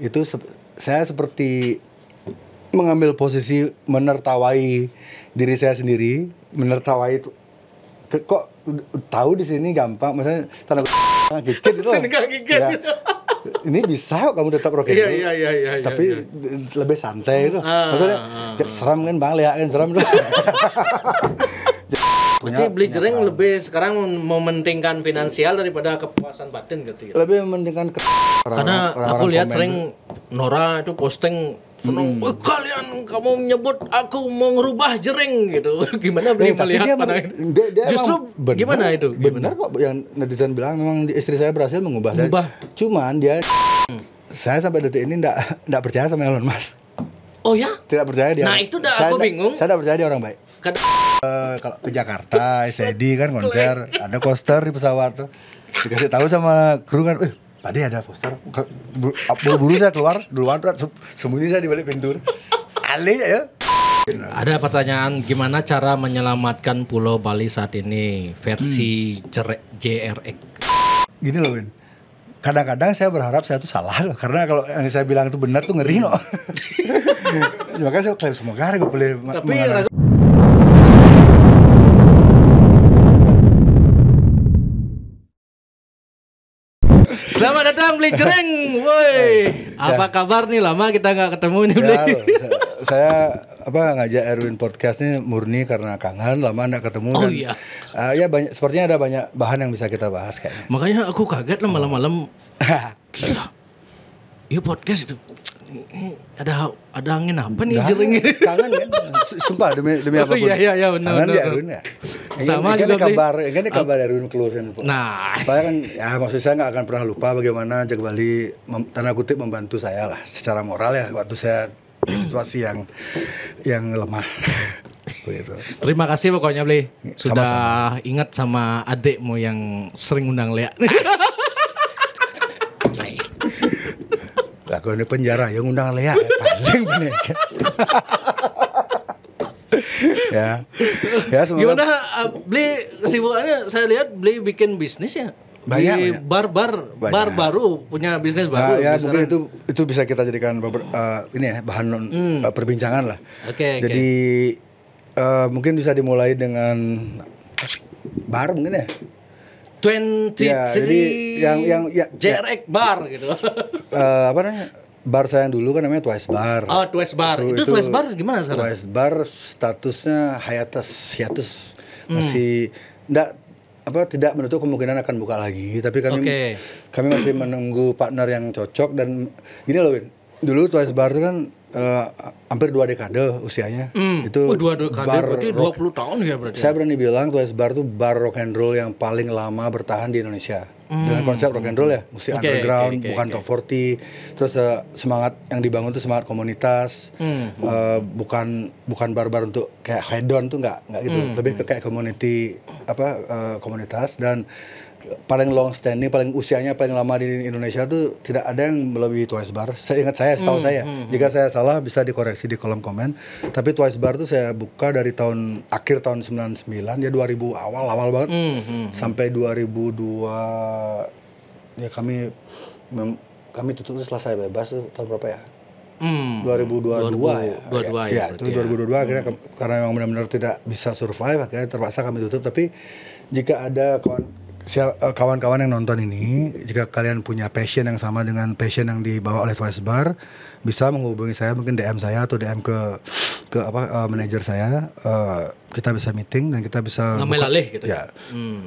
itu saya seperti mengambil posisi menertawai diri saya sendiri, menertawai itu kok tahu di sini gampang, misalnya tanda gigit itu. Ya, ini bisa kok kamu tetap rock and roll. Iya. Tapi lebih santai itu. Maksudnya seram kan Bang, lihat kan seram tuh. Berarti beli jering lebih sekarang mementingkan finansial daripada kepuasan batin gitu ya. Lebih mementingkan karena aku lihat sering Nora itu posting seneng, kalian kamu menyebut aku mengubah jering gitu. Gimana beli melihat dia justru bener, gimana itu? Benar kok yang netizen bilang memang istri saya berhasil mengubah. Cuman dia saya sampai detik ini enggak percaya sama Elon Musk. Oh ya? Tidak percaya dia. Nah, itu aku bingung. Saya tidak percaya dia orang baik. Kalau ke Jakarta, SED kan konser, ada poster di pesawat tuh. Dikasih tahu sama kru kan, tadi ada poster. Buru-buru saya keluar, duluan sembunyi saya di balik pintu. Aneh ya. Ada pertanyaan, gimana cara menyelamatkan Pulau Bali saat ini versi JRX? Gini loh Win, kadang-kadang saya berharap saya tuh salah loh, karena kalau yang saya bilang itu benar tuh ngeri loh. Makanya saya klaim semoga gue boleh. Tapi selamat datang Beli Jering, woi. Apa kabar nih, lama kita nggak ketemu nih Beli. Saya ngajak Erwin podcast ini murni karena kangen, lama nggak ketemu dan ya banyak, sepertinya ada banyak bahan yang bisa kita bahas kayaknya. Makanya aku kaget lah malam-malam. Gila. Iya podcast itu. Ada angin apa nih Jering ini? Kangen kan? Sumpah demi apapun. Iya benar. Kangen ya Erwin ya. Sama juga kabar Erwin keluar. Nah, saya kan ya maksud saya nggak akan pernah lupa bagaimana Jag Bali tanda kutip membantu saya lah secara moral ya waktu saya di situasi yang lemah. Begitu. Terima kasih pokoknya Bli sudah Sama-sama. ingat sama adikmu yang sering undang Lea. Lah kalau di penjara yang undang Lea paling bener. ya semoga. Gimana Bli kesibukannya? Saya lihat Bli bikin bisnis ya. Banyak. Bar baru, punya bisnis baru. Ya mungkin itu bisa kita jadikan ini ya bahan perbincangan lah. Oke. Jadi mungkin bisa dimulai dengan bar mungkin ya. 23 Ya, jadi yang JRX bar gitu. Apa namanya? Bar saya yang dulu kan namanya Twice Bar. Oh, Twice Bar. Itu Twice Bar gimana sekarang? Twice Bar statusnya hiatus. Masih tidak menutup kemungkinan akan buka lagi, tapi kami masih menunggu partner yang cocok. Dan gini loh Win, dulu Twice Bar itu kan hampir 2 dekade usianya. Itu 2 dekade berarti 20 tahun ya berarti. Saya berani bilang Twice Bar itu bar rock and roll yang paling lama bertahan di Indonesia. Dengan konsep rock and roll ya, musik underground, bukan top 40. Terus semangat yang dibangun tuh semangat komunitas. Bukan bar-bar untuk kayak hedon tuh enggak gitu. Lebih ke kayak community komunitas. Dan paling long standing, paling usianya paling lama di Indonesia tuh tidak ada yang melebihi Twice Bar. Setahu saya. Jika saya salah bisa dikoreksi di kolom komen. Tapi Twice Bar tuh saya buka dari akhir tahun 99 ya, 2000 awal banget. Sampai 2002 ya kami tutup setelah saya bebas tuh tahun berapa ya? 2022 ya. Ya, itu 2022 akhirnya karena memang benar-benar tidak bisa survive akhirnya terpaksa kami tutup. Tapi jika ada kawan-kawan yang nonton ini, jika kalian punya passion yang sama dengan passion yang dibawa oleh Twice Bar, bisa menghubungi saya, mungkin DM saya atau DM ke manajer saya. Kita bisa meeting dan kita bisa ngambil alih gitu. Ya.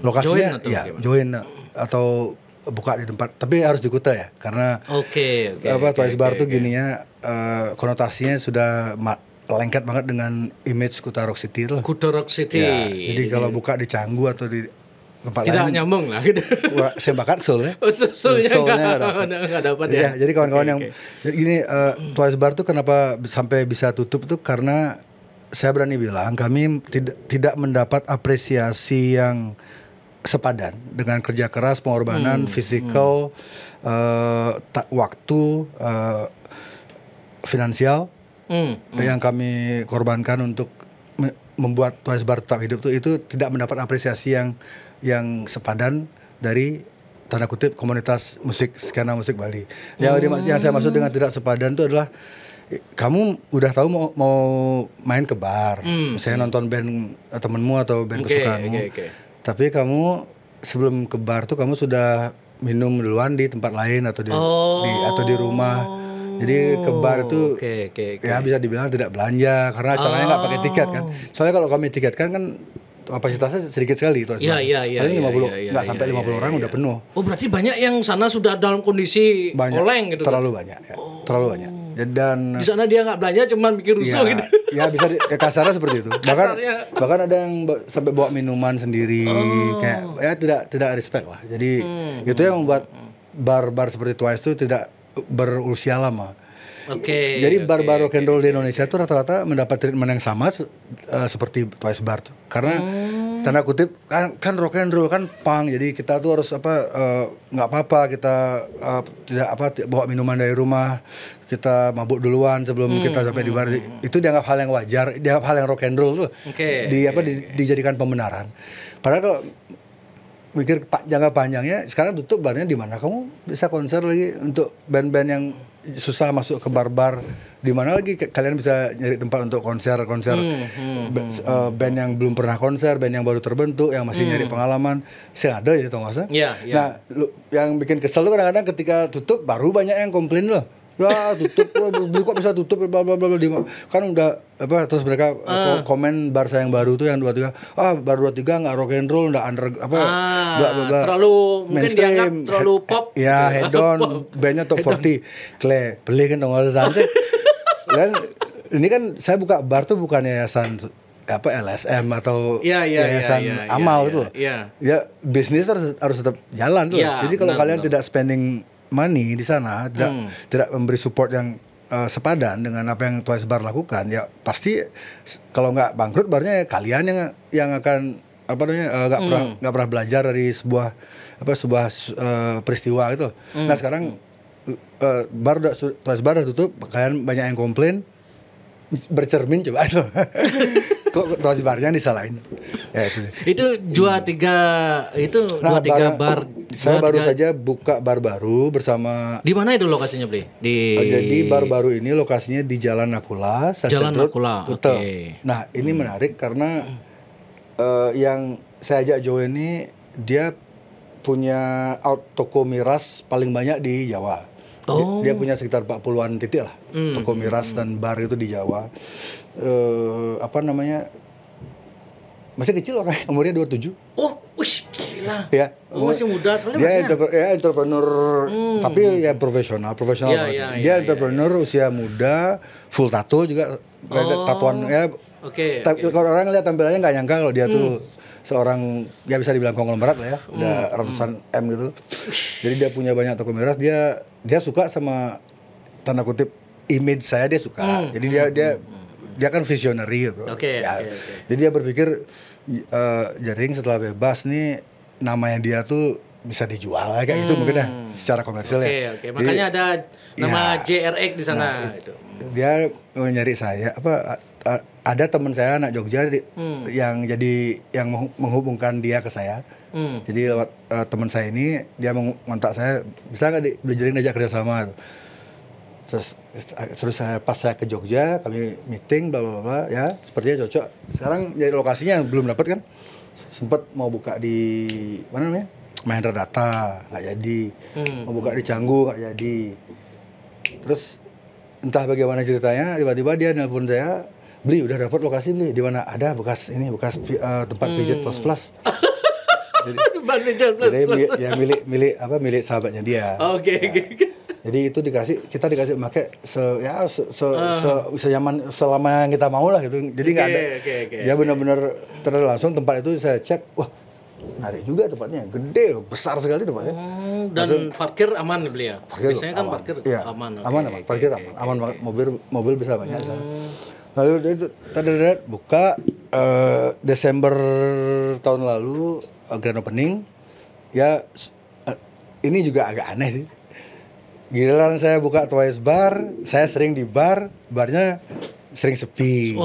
Lokasinya join atau buka di tempat, tapi harus di Kuta ya, karena Twice Bar tuh gininya konotasinya sudah lengket banget dengan image Kuta Rock City loh. Kuta Rock City. Ya, jadi kalau buka di Canggu atau di tempat tidak lain nyambung lah gitu. Saya bakat Soul ya. Soulnya nggak dapat ya. Jadi kawan-kawan yang gini, Twice Bar tuh kenapa sampai bisa tutup tuh karena saya berani bilang kami tidak mendapat apresiasi yang sepadan dengan kerja keras, pengorbanan, fisikal, waktu, finansial yang kami korbankan untuk membuat Twice Bar tetap hidup itu tidak mendapat apresiasi yang sepadan dari tanda kutip komunitas musik, skena musik Bali. Yang saya maksud dengan tidak sepadan itu adalah kamu udah tahu mau main ke bar, misalnya nonton band temenmu atau band kesukaanmu, tapi kamu sebelum ke bar tuh kamu sudah minum duluan di tempat lain atau atau di rumah. Jadi ke bar itu ya bisa dibilang tidak belanja karena acaranya nggak pakai tiket kan. Soalnya kalau kami tiketkan kan kapasitasnya sedikit sekali itu. Paling 50, nggak sampai 50 orang udah penuh. Oh berarti banyak yang sana sudah dalam kondisi oleng gitu. Terlalu banyak ya, terlalu banyak. Dan di sana dia nggak belanja, cuman bikin rusuh gitu. Ya bisa kasarnya seperti itu. Bahkan ada yang sampai bawa minuman sendiri, kayak ya tidak respect lah. Jadi itu yang membuat bar-bar seperti Twice itu tidak berusia lama. Jadi bar-bar rock and roll di Indonesia itu rata-rata mendapat treatment yang sama seperti Twice Bar tuh. Karena tanda kutip kan rock and roll kan punk, jadi kita tuh harus nggak apa-apa kita tidak bawa minuman dari rumah, kita mabuk duluan sebelum kita sampai di bar. Itu dianggap hal yang wajar, dianggap hal yang rock and roll tuh. Dijadikan pembenaran. Padahal kalau mikir jangka panjangnya, sekarang tutup barnya di mana? Kamu bisa konser lagi untuk band-band yang susah masuk ke bar-bar. Di mana lagi kalian bisa nyari tempat untuk konser band yang belum pernah konser, band yang baru terbentuk, yang masih nyari pengalaman. Saya ada ya, tau nggak sih? Nah, yang bikin kesel tuh kadang-kadang ketika tutup baru banyak yang komplain loh. Ya tutup, beli kok bisa tutup, bla bla bla. Kan udah terus mereka komen bar saya yang baru tuh yang 23, bar 23 nggak rock and roll, nggak under bla bla bla, terlalu mungkin dianggap terlalu pop. Ya head on, bandnya top 40, beli kan dong santai. Dan ini kan saya buka bar tuh bukan yayasan LSM atau yayasan amal itu. Ya bisnis harus tetap jalan tuh. Jadi kalau kalian tidak spending money di sana, tidak memberi support yang sepadan dengan apa yang Twice Bar lakukan, ya pasti kalau nggak bangkrut barnya ya kalian yang akan nggak pernah belajar dari sebuah peristiwa itu. Nah sekarang Twice Bar udah tutup, kalian banyak yang komplain, bercermin coba itu. Kok Twice Barnya disalahin? Ya, itu 23 bar. Saya baru saja buka bar baru bersama. Di mana itu lokasinya, Bli? Jadi bar baru ini lokasinya di Jalan Nakula, Jalan Nakula. Nah, ini menarik karena yang saya ajak Joe ini dia punya toko miras paling banyak di Jawa. Dia punya sekitar 40-an titik lah toko miras dan bar itu di Jawa. Masih kecil orang, umurnya 27. Gila. Ya, masih muda soalnya. Dia entrepreneur, tapi ya profesional banget. Dia entrepreneur usia muda, full tato juga, tatoan ya. Kalau orang lihat tampilannya nggak nyangka kalau dia tuh seorang, ya bisa dibilang konglomerat lah ya, udah ratusan M gitu. Jadi dia punya banyak toko miras, dia suka sama tanda kutip image saya, dia suka. Jadi dia kan visionary gitu. Jadi dia berpikir Jering setelah bebas nih namanya dia tuh bisa dijual kayak gitu mungkin ya secara komersial ya. Makanya ada nama JRX di sana. Dia nyari saya ada teman saya anak Jogja yang menghubungkan dia ke saya. Jadi lewat teman saya ini dia mengontak saya, bisa nggak beli Jering diajak kerjasama. Terus pas saya ke Jogja, kami meeting bla bla bla, ya sepertinya cocok. Sekarang jadi lokasinya yang belum dapat kan, sempat mau buka di mana namanya Mahendra Data nggak jadi, mau buka di Canggu nggak jadi. Terus entah bagaimana ceritanya, tiba-tiba dia nelpon saya, Bli udah dapat lokasi Bli, di mana? Ada bekas tempat pijat plus. Jadi milik sahabatnya dia. Jadi itu kita dikasih pakai senyaman selama yang kita mau lah gitu. Jadi nggak ada. Ya benar-benar langsung tempat itu saya cek, wah menarik juga tempatnya, gede loh, besar sekali tempatnya. Dan parkir aman nih Beli ya. Biasanya kan parkir aman. Parkir aman banget, mobil bisa banyak. Lalu itu buka Desember tahun lalu grand opening. Ya ini juga agak aneh sih. Giliran saya buka Twice Bar, saya sering di barnya sering sepi.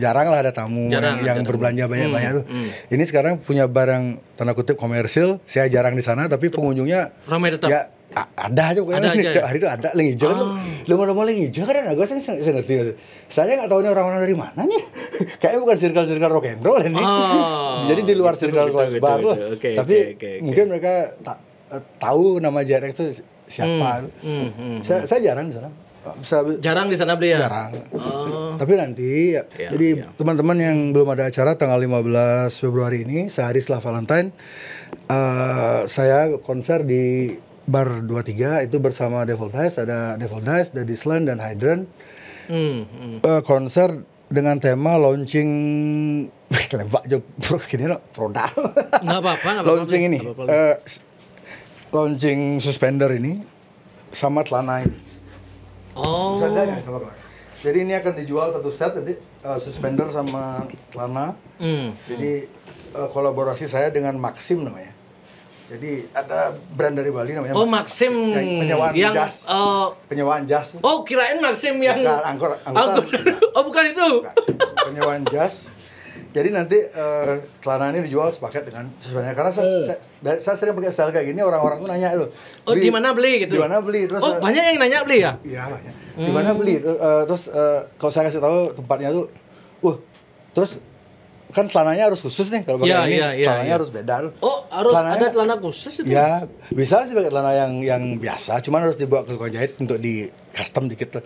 Jarang lah ada tamu yang berbelanja banyak-banyak tuh. Ini sekarang punya barang tanda kutip komersil, saya jarang di sana tapi pengunjungnya ramai tetap. Ya ada aja pokoknya. Hari itu ada lagi hijau tuh. Lama-lama lagi hijau kan agak saya ngerti. Saya nggak tahu ini orang-orang dari mana nih. Kayaknya bukan circle rock and roll ini. Jadi di luar circle kelas bar lah. Tapi mungkin mereka tahu nama JRX itu siapa. Saya jarang di sana. Jarang di sana beli ya? Jarang. Tapi nanti jadi teman-teman yang belum ada acara tanggal 15 Februari ini sehari setelah Valentine saya konser di Bar 23 itu bersama Devil Dice, ada Daddy Slan dan Hydrant. Konser dengan tema launching lembak aja gini produk. Enggak apa-apa. Launching ini. Launching suspender ini sama celana ini. Jadi ini akan dijual satu set nanti suspender sama celana. Jadi kolaborasi saya dengan Maxim namanya. Jadi ada brand dari Bali namanya Maxim penyewaan jas. Penyewaan jas. Kirain Maxim yang angkor. Bukan itu. Penyewaan jas. Jadi nanti celana ini dijual sepaket dengan suspender karena saya sering pakai style kayak gini, orang-orang tuh nanya itu. Di mana beli gitu? Di mana beli? Terus banyak yang nanya beli ya? Iya, banyak. Di mana beli? Terus kalau saya kasih tahu tempatnya tuh, terus kan celananya harus khusus nih kalau pakai ini, celananya harus beda. Harus ada celana khusus itu? Ya, bisa sih pakai celana yang biasa, cuman harus dibawa ke tukang jahit untuk di custom dikit tuh.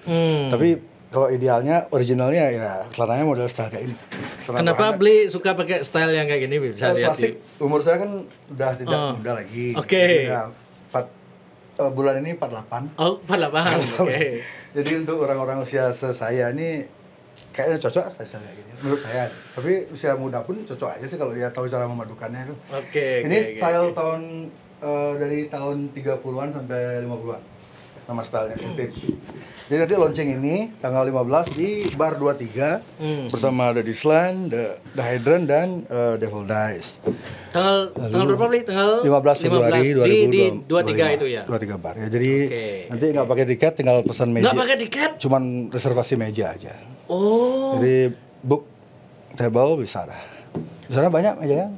Tapi kalau idealnya originalnya ya celananya model style kayak ini. Kenapa beli suka pakai style yang kayak gini? Bisa lihat klasik. Umur saya kan udah tidak muda lagi. Oke. Bulan ini 48. 48. Oke. Jadi untuk orang-orang usia saya ini kayaknya cocok style kayak gini menurut saya. Tapi usia muda pun cocok aja sih kalau dia tahu cara memadukannya itu. Ini style tahun dari tahun 30-an sampai 50-an. Nama stylenya vintage. Jadi nanti launching ini tanggal 15 di Bar 23 bersama Daddy Slan, The Hydrant dan Devil Dice. Tanggal berapa beli? Tanggal 15 Februari 2022. Di 23 itu ya. 23 bar ya. Jadi nanti nggak pakai tiket, tinggal pesan meja. Nggak pakai tiket? Cuman reservasi meja aja. Jadi book table bisa dah. Di sana banyak meja ya.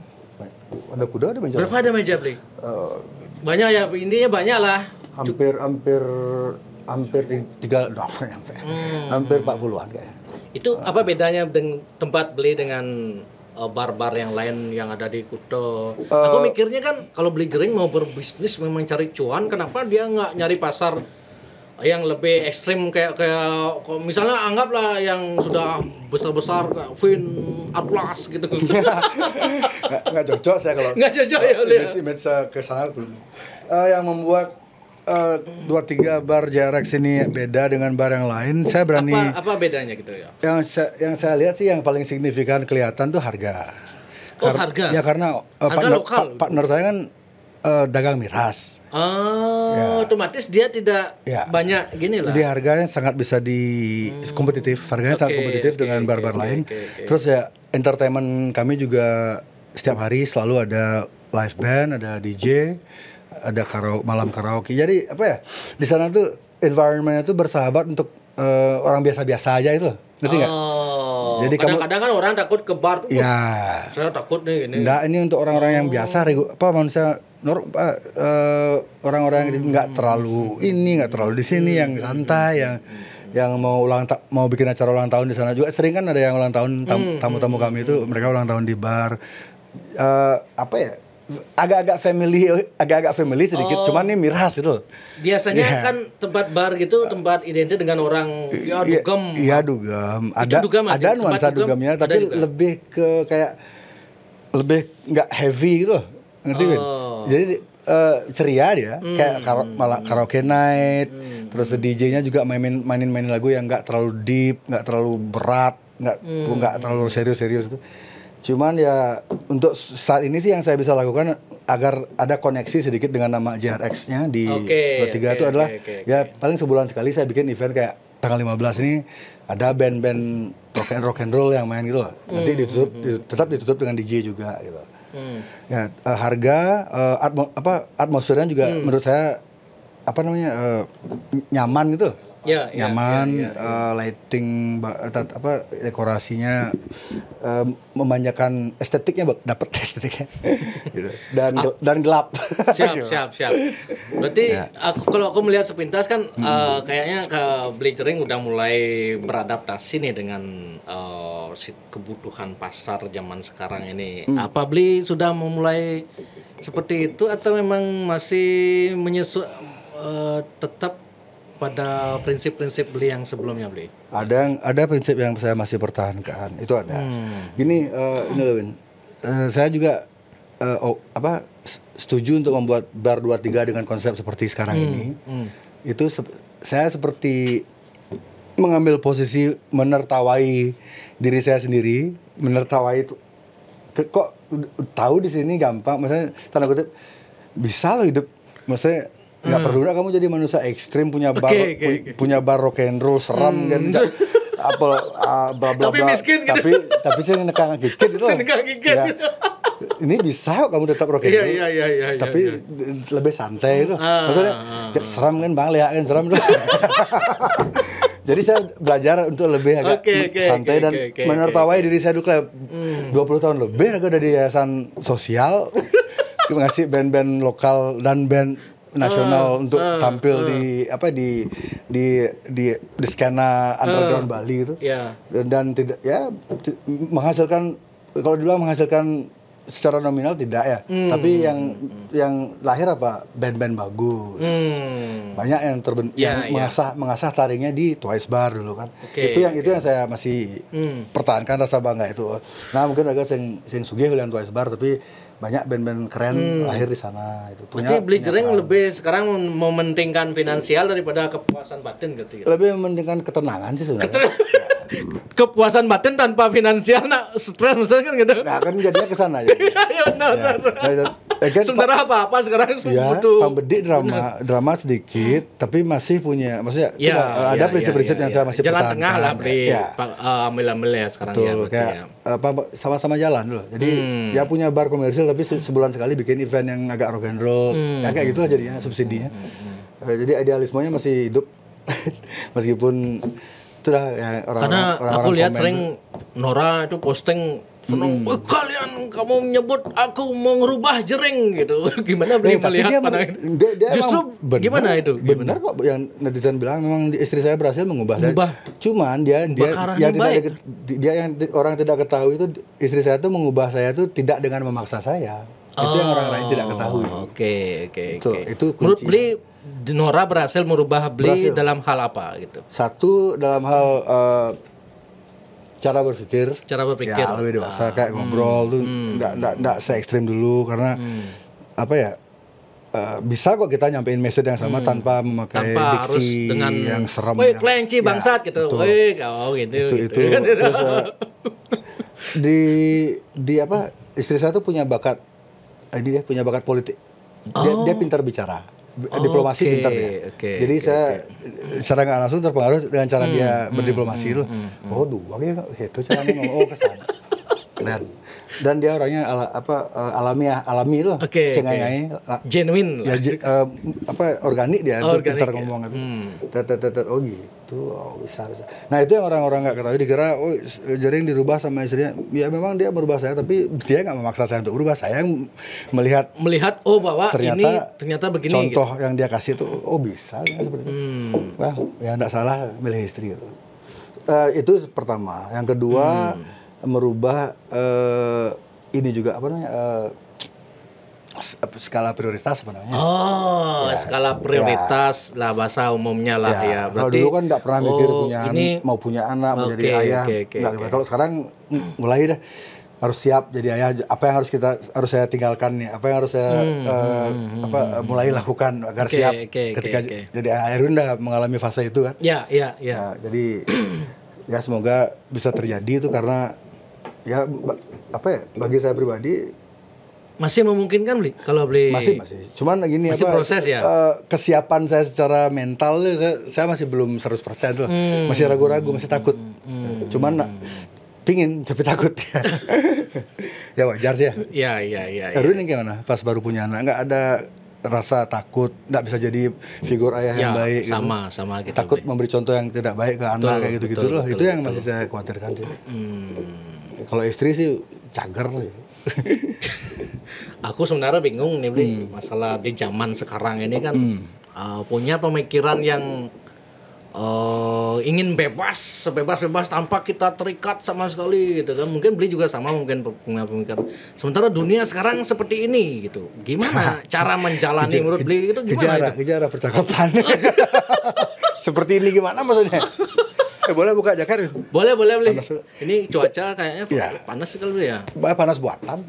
Ada kuda, ada meja. Berapa ada meja beli? Banyak ya, intinya banyak lah. Hampir 40-an kayaknya. Itu apa bedanya dengan tempat beli dengan bar-bar yang lain yang ada di Kuto? Aku mikirnya kan kalau beli jering mau berbisnis memang cari cuan, kenapa dia nggak nyari pasar yang lebih ekstrim kayak misalnya anggaplah yang sudah besar-besar kayak Vin, Atlas gitu. Nggak cocok saya kalau nggak cocok ya image ke sana belum. Yang membuat 23 bar JRX ini beda dengan bar yang lain, saya berani. Apa bedanya gitu ya? Yang saya lihat sih yang paling signifikan kelihatan tuh harga. Harga? Ya karena partner saya kan dagang miras. Otomatis dia tidak banyak gini lah. Jadi harganya sangat bisa kompetitif, harganya sangat kompetitif dengan bar-bar lain. Terus ya entertainment kami juga setiap hari selalu ada live band, ada DJ, ada malam karaoke. Jadi apa ya? Di sana tuh environment-nya tuh bersahabat untuk orang biasa-biasa aja itu. Ngerti nggak? Jadi kadang-kadang kan orang takut ke bar tuh. Ya. Saya takut nih ini. Enggak, ini untuk orang-orang yang biasa, manusia orang-orang yang nggak terlalu nggak terlalu di sini, yang santai, yang mau bikin acara ulang tahun di sana juga sering kan ada yang ulang tahun tamu-tamu kami itu mereka ulang tahun di bar. Agak-agak family sedikit, cuman ini miras itu. Biasanya kan tempat bar gitu tempat identik dengan orang dugem. Iya, dugem. Ada nuansa dugemnya, tapi lebih ke kayak lebih nggak heavy gitu loh. Ngerti kan? Jadi ceria dia, kayak karaoke night. Terus DJ-nya juga mainin lagu yang nggak terlalu deep, nggak terlalu berat, nggak terlalu serius-serius itu. Cuman ya untuk saat ini sih yang saya bisa lakukan agar ada koneksi sedikit dengan nama JRX-nya di 23 itu adalah ya paling sebulan sekali saya bikin event kayak tanggal 15 ini ada band-band rock and roll yang main gitu loh. Nanti tetap ditutup dengan DJ juga gitu. Ya harga atmosfernya juga menurut saya nyaman gitu. nyaman, lighting, dekorasinya, memanjakan estetiknya, dapat estetiknya, gitu. Dan gelap. Siap. Berarti kalau aku melihat sepintas kan kayaknya Beli Jering udah mulai beradaptasi nih dengan kebutuhan pasar zaman sekarang ini. Apa Beli sudah memulai seperti itu atau memang masih tetap pada prinsip-prinsip Beli yang sebelumnya Beli? Ada prinsip yang saya masih pertahankan, itu ada. Gini, ini loh, Win. Saya juga setuju untuk membuat bar 23 dengan konsep seperti sekarang ini. Itu saya seperti mengambil posisi menertawai diri saya sendiri, menertawai itu kok tahu di sini gampang, maksudnya tanda kutip bisa lo hidup, maksudnya nggak perlu kamu jadi manusia ekstrim punya bar punya bar rock and roll seram kan bla bla bla. Tapi miskin gitu. Tapi saya nekang gigit itu. Ya, ini bisa kamu tetap rock and roll. Iya. Tapi lebih santai itu. Maksudnya seram kan Bang, lihat kan seram tuh. Jadi saya belajar untuk lebih agak santai dan menertawai diri saya dulu kayak 20 tahun lebih aku udah di yayasan sosial ngasih band-band lokal dan band nasional untuk tampil di skena underground Bali gitu. Dan tidak menghasilkan, kalau dibilang menghasilkan secara nominal tidak ya, tapi yang lahir band-band bagus. Banyak yang mengasah taringnya di Twice Bar dulu kan. Itu yang saya masih pertahankan rasa bangga itu. Nah, mungkin agak sing sugih dengan Twice Bar, tapi banyak band-band keren lahir di sana itu. Berarti Beli Jering lebih sekarang mementingkan finansial daripada kepuasan batin gitu ya. Lebih mementingkan ketenangan sih sebenarnya. Kepuasan batin tanpa finansial, stres misalnya kan gitu. Nah, kan jadinya ke sana aja. Iya benar. Sebenarnya apa sekarang butuh pembedi drama sedikit, tapi masih punya, maksudnya ada prinsip-prinsip yang saya masih jalan pertahankan. tengah lah Beli, ambil ya sekarang. Betul, kayak sama-sama jalan loh. Jadi dia punya bar komersil tapi sebulan sekali bikin event yang agak rock and roll. Kayak gitulah jadinya subsidinya. Jadi idealismenya masih hidup meskipun itulah ya, karena aku lihat sering Nora itu posting kalian kamu menyebut aku merubah Jering gitu. Gimana Beli melihat dia justru gimana itu? Benar kok yang netizen bilang memang istri saya berhasil mengubah saya. Cuman dia yang orang tidak ketahui itu istri saya tuh mengubah saya tuh tidak dengan memaksa saya. Itu yang orang lain tidak ketahui. Oke. Itu kunci. Menurut Beli Nora berhasil merubah Beli dalam hal apa gitu? Satu dalam hal cara berpikir ya, lebih dewasa, kayak ngobrol tuh nggak se ekstrim dulu karena bisa kok kita nyampein message yang sama tanpa memakai diksi yang serem, kelenci bangsat gitu, gitu. Terus istri saya tuh punya bakat, dia punya bakat politik, dia pintar bicara. Diplomasi pintar dia. Jadi saya secara nggak langsung terpengaruh dengan cara dia berdiplomasi itu. Dua ya itu caranya ngomong kesana. Keren. Dan dia orangnya alami loh. Sengai-ngai. Genuine. Ya, organik dia. Pintar ngomong itu. Gitu. Bisa. Nah itu yang orang-orang nggak ketahui, dikira Jering dirubah sama istrinya. Ya memang dia merubah saya, tapi dia nggak memaksa saya untuk berubah. Saya yang melihat bahwa ternyata begini. Contoh gitu. yang dia kasih itu bisa ya seperti itu. Wah ya nggak salah milih istri gitu. Itu pertama. Yang kedua merubah ini juga skala prioritas sebenarnya. Skala prioritas lah bahasa umumnya lah ya. Berarti kalau dulu kan nggak pernah mikir mau punya anak, mau jadi ayah. Kalau sekarang mulai dah harus siap jadi ayah. Apa yang harus saya tinggalkan nih? Apa yang harus saya mulai lakukan agar siap ketika jadi ayah. Erwin udah mengalami fase itu kan? Ya. Jadi ya semoga bisa terjadi itu karena ya bagi saya pribadi masih memungkinkan Beli kalau Beli masih cuman gini masih proses ya, kesiapan saya secara mental saya masih belum 100% loh. Masih ragu-ragu, masih takut. Cuman pingin tapi takut ya wajar sih ya. Iya. Erwin gimana pas baru punya anak, nggak ada rasa takut, nggak bisa jadi figur ayah yang baik. Sama gitu. Takut memberi contoh yang tidak baik ke anak kayak gitu-gitu loh. Itu yang masih saya khawatirkan sih. Kalau istri sih cager. Aku sebenarnya bingung nih Bli, masalah di zaman sekarang ini kan punya pemikiran yang ingin sebebas tanpa kita terikat sama sekali gitu kan. Mungkin Bli juga sama, mungkin punya pemikiran. Sementara dunia sekarang seperti ini gitu. Gimana cara menjalani menurut Bli itu gimana? Kejar percakapan. Seperti ini gimana maksudnya? Boleh buka jaket? Boleh Bli. Ini cuaca kayaknya panas sekali ya. Panas buatan.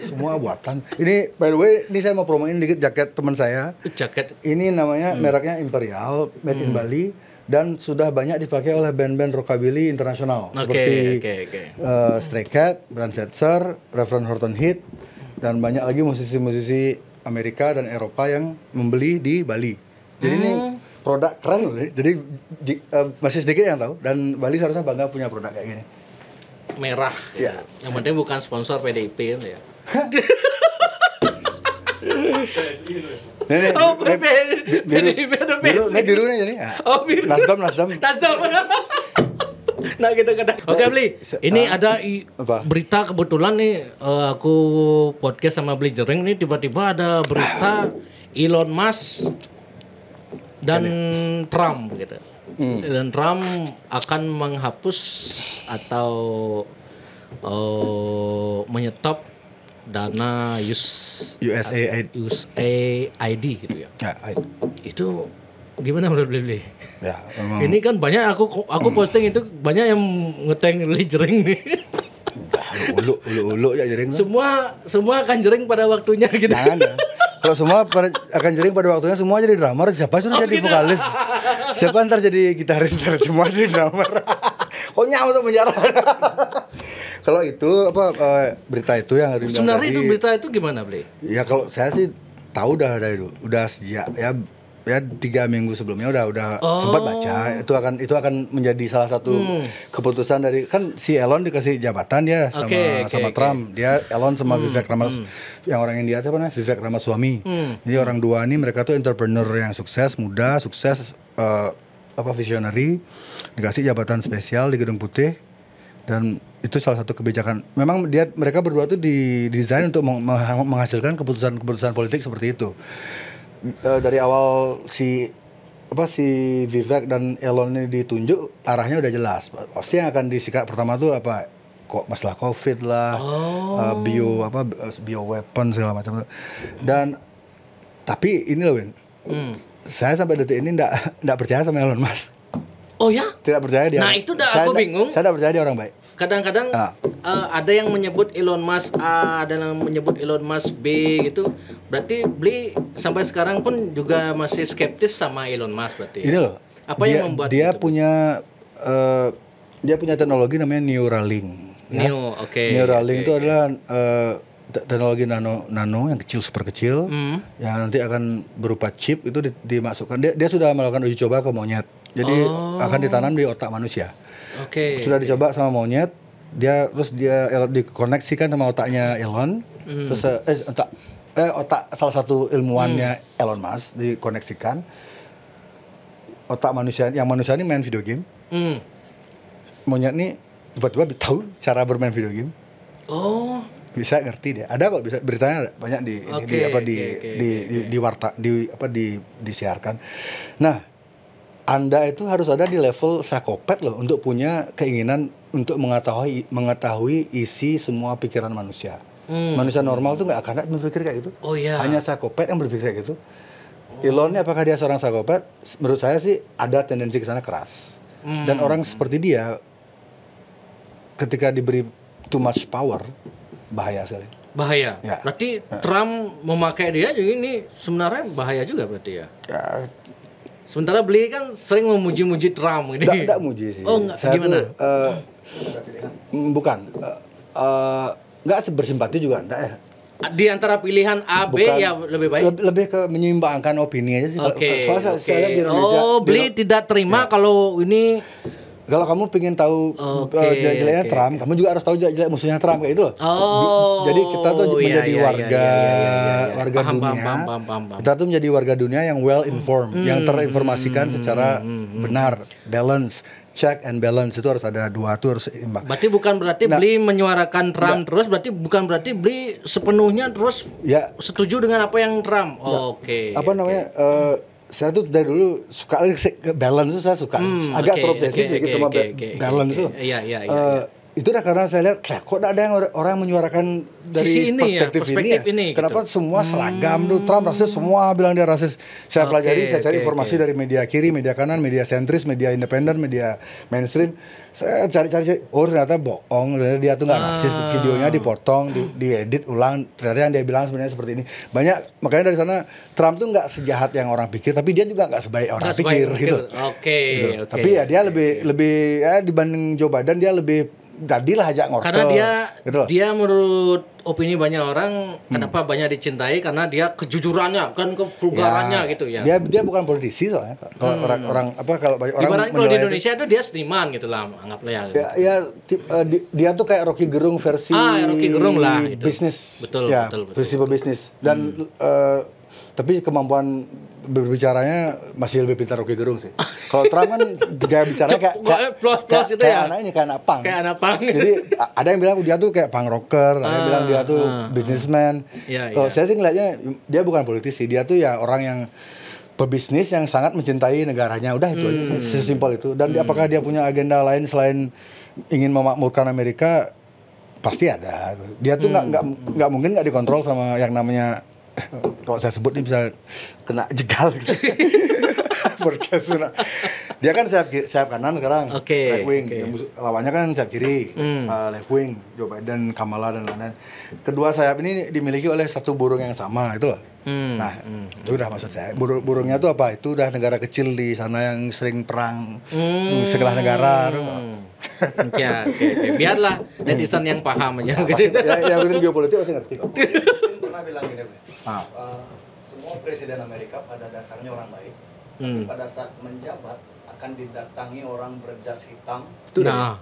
Semua buatan. Ini by the way, ini saya mau promoin dikit jaket teman saya. Jaket. Ini namanya mereknya Imperial, made in Bali, dan sudah banyak dipakai oleh band-band rockabilly internasional seperti Stray Cat, Brand Setzer, Reverend Horton Heat, dan banyak lagi musisi-musisi Amerika dan Eropa yang membeli di Bali. Jadi ini produk keren loh. Jadi masih sedikit yang tahu, dan Bali seharusnya bangga punya produk kayak gini. Merah. Ya. Yang penting bukan sponsor PDIP ya. Biru nih jadi. Oh, biru. Nasdem. Nah gitu kan. Oke Bli, ini ada berita kebetulan nih, aku podcast sama Bli Jering nih, tiba-tiba ada berita Elon Musk dan Trump gitu. Dan Trump akan menghapus atau menyetop dana USAID gitu ya. Itu gimana menurut Bli? Ya, memang. Ini kan banyak aku posting itu banyak yang ngeteng Bli Jering nih. Ulu ya jering. Semua akan jering pada waktunya gitu. Jangan. Kalau semua akan jering pada waktunya, semua jadi drummer, siapa suruh jadi vokalis? Siapa ntar jadi gitaris, semua jadi drummer. Kok masuk penjara? Kalau itu berita itu yang hari sebenarnya itu berita itu gimana, Bli? Ya kalau saya sih tahu dari dulu, udah sejak ya 3 minggu sebelumnya udah sempat baca. Itu akan menjadi salah satu keputusan dari, kan si Elon dikasih jabatan ya sama Trump. Dia Elon sama Vivek yang orang India itu apa namanya, Vivek Ramaswamy. Jadi orang dua ini, mereka tuh entrepreneur yang sukses, muda, visionary, dikasih jabatan spesial di Gedung Putih. Dan itu salah satu kebijakan. Memang mereka berdua tuh didesain untuk menghasilkan keputusan politik seperti itu. Dari awal si Vivek dan Elon ini ditunjuk, arahnya udah jelas. Pasti yang akan disikat pertama tuh masalah COVID lah, bio weapon segala macam. Dan tapi ini loh Win, saya sampai detik ini nggak percaya sama Elon Musk. Oh ya? Tidak percaya dia. Nah itu aku bingung. Saya tidak percaya dia orang baik. Kadang-kadang ada yang menyebut Elon Musk A, ada yang menyebut Elon Musk B gitu. Berarti Bli sampai sekarang pun juga masih skeptis sama Elon Musk berarti. Ini loh. Apa yang membuat dia punya teknologi namanya Neuralink. Neuralink itu adalah teknologi nano yang super kecil, yang nanti akan berupa chip itu dimasukkan. Dia sudah melakukan uji coba ke monyet. Jadi akan ditanam di otak manusia. Sudah dicoba sama monyet, terus dia dikoneksikan sama otaknya Elon, terus otak salah satu ilmuwannya Elon Musk dikoneksikan. Otak manusia ini main video game. Monyet ini tiba-tiba tahu cara bermain video game. Bisa ngerti dia. Ada kok, bisa, beritanya ada banyak disiarkan. Nah, Anda itu harus ada di level psikopat loh untuk punya keinginan untuk mengetahui isi semua pikiran manusia. Manusia normal tuh nggak akan berpikir kayak gitu. Hanya psikopat yang berpikir kayak gitu. Elon ini apakah dia seorang psikopat? Menurut saya sih ada tendensi ke sana keras. Dan orang seperti dia ketika diberi too much power, bahaya sekali. Bahaya. Ya. Berarti Trump memakai dia juga, ini sebenarnya bahaya juga berarti ya. Sementara Bli kan sering memuji-muji Trump ini. Enggak muji sih. Enggak, gimana? Bukan. Enggak bersimpati juga enggak ya. Di antara pilihan A, B ya lebih baik. Lebih ke menyeimbangkan opini aja sih. Soalnya saya di Indonesia. Bli tidak terima kalau ini Kalau kamu pengen tahu jelek-jeleknya Trump, kamu juga harus tahu jelek-jelek musuhnya Trump kayak itu loh. Jadi kita tuh menjadi warga dunia. Paham. Kita tuh menjadi warga dunia yang well informed, yang terinformasikan secara benar, balance. Check and balance itu harus ada dua, itu harus imbang. Berarti bukan berarti Bli menyuarakan Trump terus, berarti bukan berarti Bli sepenuhnya terus setuju dengan apa yang Trump. Apa namanya? Saya tuh dari dulu suka balance itu saya suka. Agak terobsesi sedikit sama balance itu. Iya. Itu dah karena saya lihat kok ada yang orang menyuarakan dari perspektif ini. Kenapa gitu. Semua seragam tuh Trump rasis, semua bilang dia rasis. Saya pelajari, saya cari informasi dari media kiri, media kanan, media sentris, media independen, media mainstream. Saya cari, ternyata bohong, dia tuh nggak rasis. Videonya dipotong, diedit ulang. Ternyata yang dia bilang sebenarnya seperti ini. Banyak, makanya dari sana Trump tuh nggak sejahat yang orang pikir, tapi dia juga nggak sebaik orang pikir gitu. Tapi ya dia lebih dibanding Joe Biden dia lebih jadilah aja ngortel. Karena dia menurut opini banyak orang kenapa banyak dicintai karena dia kejujurannya kan kevulgarannya gitu ya. Dia bukan politisi soalnya. Kalau orang kalau banyak orang ibaratnya kalau di Indonesia itu dia seniman gitu lah anggaplah ya. Dia tuh kayak Rocky Gerung versi Rocky Gerung lah itu. Bisnis. Betul. Versi pebisnis dan tapi kemampuan berbicaranya masih lebih pintar Rocky Gerung sih. Kalau Trump kan gaya bicaranya kayak anak punk. Jadi ada yang bilang dia tuh kayak punk rocker, ada yang bilang dia tuh businessman. Kalau saya sih ngeliatnya dia bukan politisi, dia tuh ya orang yang pebisnis yang sangat mencintai negaranya. Udah itu aja, sesimpel itu. Dan apakah dia punya agenda lain selain ingin memakmurkan Amerika? Pasti ada. Dia tuh nggak mungkin nggak dikontrol sama yang namanya, kalau saya sebut ini bisa kena jegal gitu. Dia kan sayap kanan sekarang, right wing. Lawannya kan sayap kiri, left wing, Joe Biden, Kamala dan lain-lain. Kedua sayap ini dimiliki oleh satu burung yang sama, itu loh. Itu udah maksud saya. Burungnya itu apa? Itu udah negara kecil di sana yang sering perang sekelah negara. Oke. Biarlah netizen yang paham aja. Yang penting geopolitik pasti ngerti kok. Pernah bilang gini, semua presiden Amerika pada dasarnya orang baik, tapi pada saat menjabat akan didatangi orang berjas hitam. Itu ya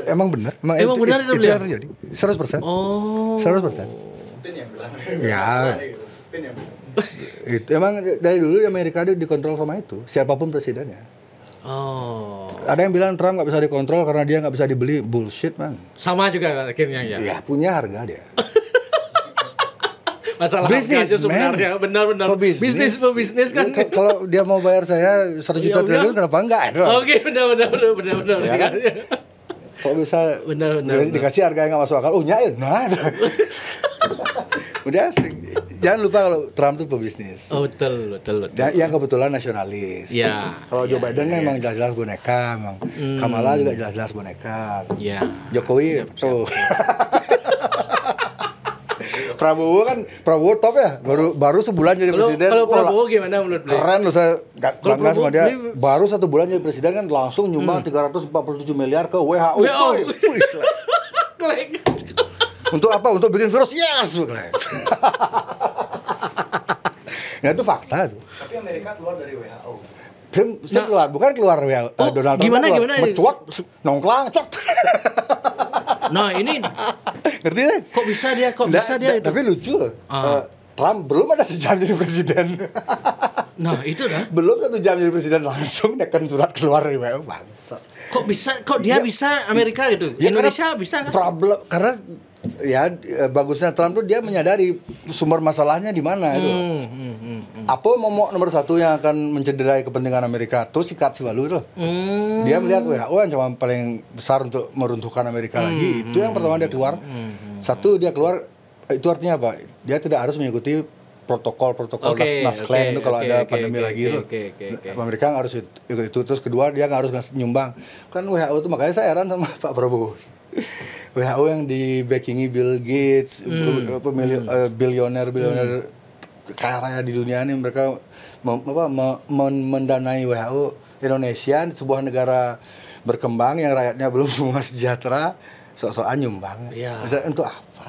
emang benar. Emang benar itu terjadi. 100%. 100%. Putin yang bilang. Ya. Putin yang bilang. Itu emang dari dulu Amerika dikontrol sama itu, siapapun presidennya. Ada yang bilang Trump nggak bisa dikontrol karena dia nggak bisa dibeli. Bullshit, man. Sama juga akhirnya ya. Ya punya harga dia. Masalah bisnis sebenarnya benar-benar bisnis kan. Kalau dia mau bayar saya 1 juta triliun kenapa enggak? Oke, benar. Ya kan? Kok bisa benar. Dikasih harga yang nggak masuk akal? Nah. Udah sering. Jangan lupa kalau Trump itu pebisnis. Betul. Yang kebetulan nasionalis. Ya. Kalau Joe Biden kan emang jelas-jelas boneka, emang. Kamala juga jelas-jelas boneka. Ya. Jokowi tuh. Prabowo top ya, baru sebulan jadi presiden. Kalau Prabowo gimana menurut beliau? Keren loh, saya bangga sama dia. Baru 1 bulan jadi presiden kan langsung nyumbang 347 miliar ke WHO. Untuk apa? Untuk bikin virus? Yes. Ya itu fakta tuh. Tapi Amerika keluar dari WHO. Bukan keluar WHO. Donald Trump gimana? Mencuak, nongklang, cok. Nah ini ngerti deh? Kok bisa dia itu? Tapi lucu loh. Trump belum ada sejam jadi presiden. Nah itu dah. Belum 1 jam jadi presiden langsung neken surat keluar dari WHO, bangsa. Kok dia bisa Amerika gitu? Indonesia bisa kan? Karena bagusnya Trump tuh dia menyadari sumber masalahnya di mana itu. Apa momok nomor 1 yang akan mencederai kepentingan Amerika tuh sikat selalu itu. Dia melihat WHO yang cuma paling besar untuk meruntuhkan Amerika lagi. Itu yang pertama dia keluar. Satu dia keluar, itu artinya apa? Dia tidak harus mengikuti protokol NASCLAN itu kalau ada pandemi lagi itu. Amerika nggak harus ikut itu. Terus kedua dia nggak harus nyumbang. Kan WHO itu, makanya saya heran sama Pak Prabowo. WHO yang di backingi Bill Gates, bilioner kaya raya di dunia ini, mereka mendanai WHO. Indonesia sebuah negara berkembang yang rakyatnya belum semua sejahtera, sok-sokan nyumbang. Misalnya untuk apa?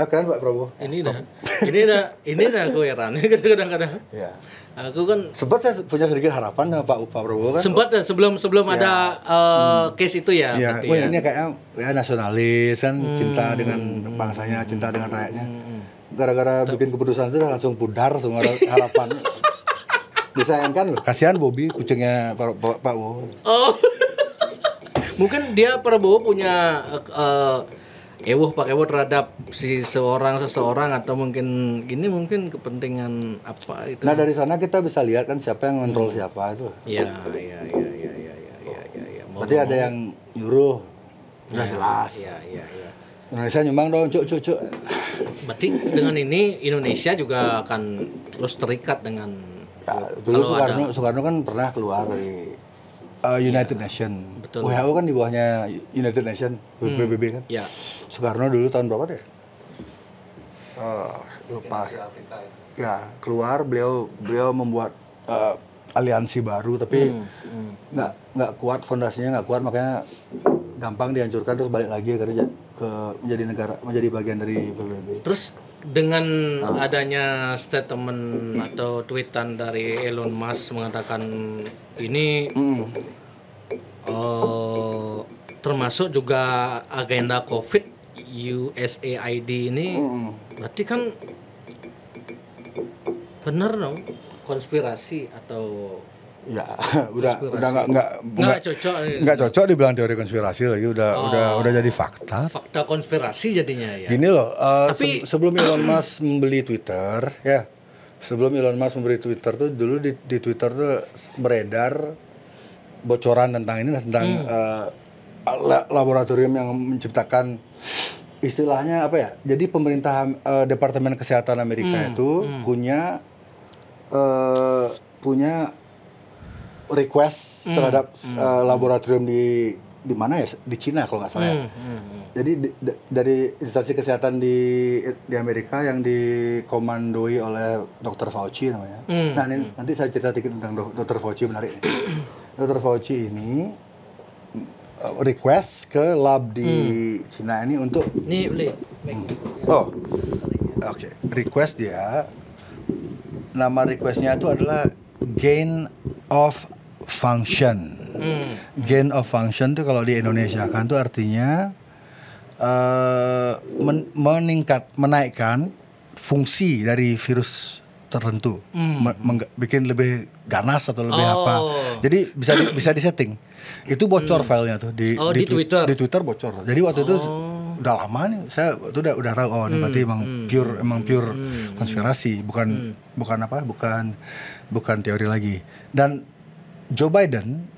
Keren Pak Prabowo. Ini dah aku heran kadang-kadang. Ya. Aku kan sempat saya punya sedikit harapan sama Pak Prabowo kan. sempat sebelum ada case itu ya. Iya, ini kayaknya ya nasionalis kan, cinta dengan bangsanya, cinta dengan rakyatnya. Gara-gara bikin keputusan itu langsung pudar semua harapan. Disayangkan loh, kasihan Bobby kucingnya Pak Prabowo. Oh. Mungkin dia Prabowo punya Pak Ewo terhadap seseorang atau mungkin kepentingan apa itu. Nah dari sana kita bisa lihat kan siapa yang ngontrol siapa itu. Iya. Berarti ada yang nyuruh, udah jelas. Iya. Indonesia nyumbang dong, cuk. Berarti dengan ini Indonesia juga akan terus terikat dengan. Ya, dulu Soekarno kan pernah keluar dari United Nations. Betul. WHO kan di bawahnya United Nations, PBB kan. Ya. Soekarno dulu tahun berapa deh? Lupa. Ya, keluar beliau membuat aliansi baru tapi nggak kuat, fondasinya nggak kuat, makanya gampang dihancurkan terus balik lagi karena menjadi bagian dari PBB. Terus dengan adanya statement atau tweetan dari Elon Musk mengatakan ini termasuk juga agenda COVID USAID ini, berarti kan benar dong konspirasi atau ya udah nggak cocok dibilang teori konspirasi lagi, udah jadi fakta konspirasi jadinya ya. Gini loh, sebelum Elon Musk membeli Twitter ya, tuh dulu di Twitter tuh beredar bocoran tentang laboratorium yang menciptakan istilahnya apa ya, jadi pemerintah Departemen Kesehatan Amerika itu punya request terhadap laboratorium di mana ya, di Cina kalau nggak salah ya. Jadi dari instansi kesehatan di Amerika yang dikomandoi oleh Dr. Fauci namanya. Nah ini nanti saya cerita sedikit tentang Dr. Fauci, menarik nih. Dr. Fauci ini request ke lab di Cina ini untuk request dia, nama requestnya itu adalah gain of function. Gain of function itu kalau di Indonesia kan itu artinya menaikkan fungsi dari virus tertentu, bikin lebih ganas atau lebih apa. Jadi bisa disetting. Itu bocor filenya tuh di Twitter. Di Twitter bocor. Jadi waktu itu udah lama nih, saya itu udah tahu berarti emang pure konspirasi, bukan teori lagi. Dan Joe Biden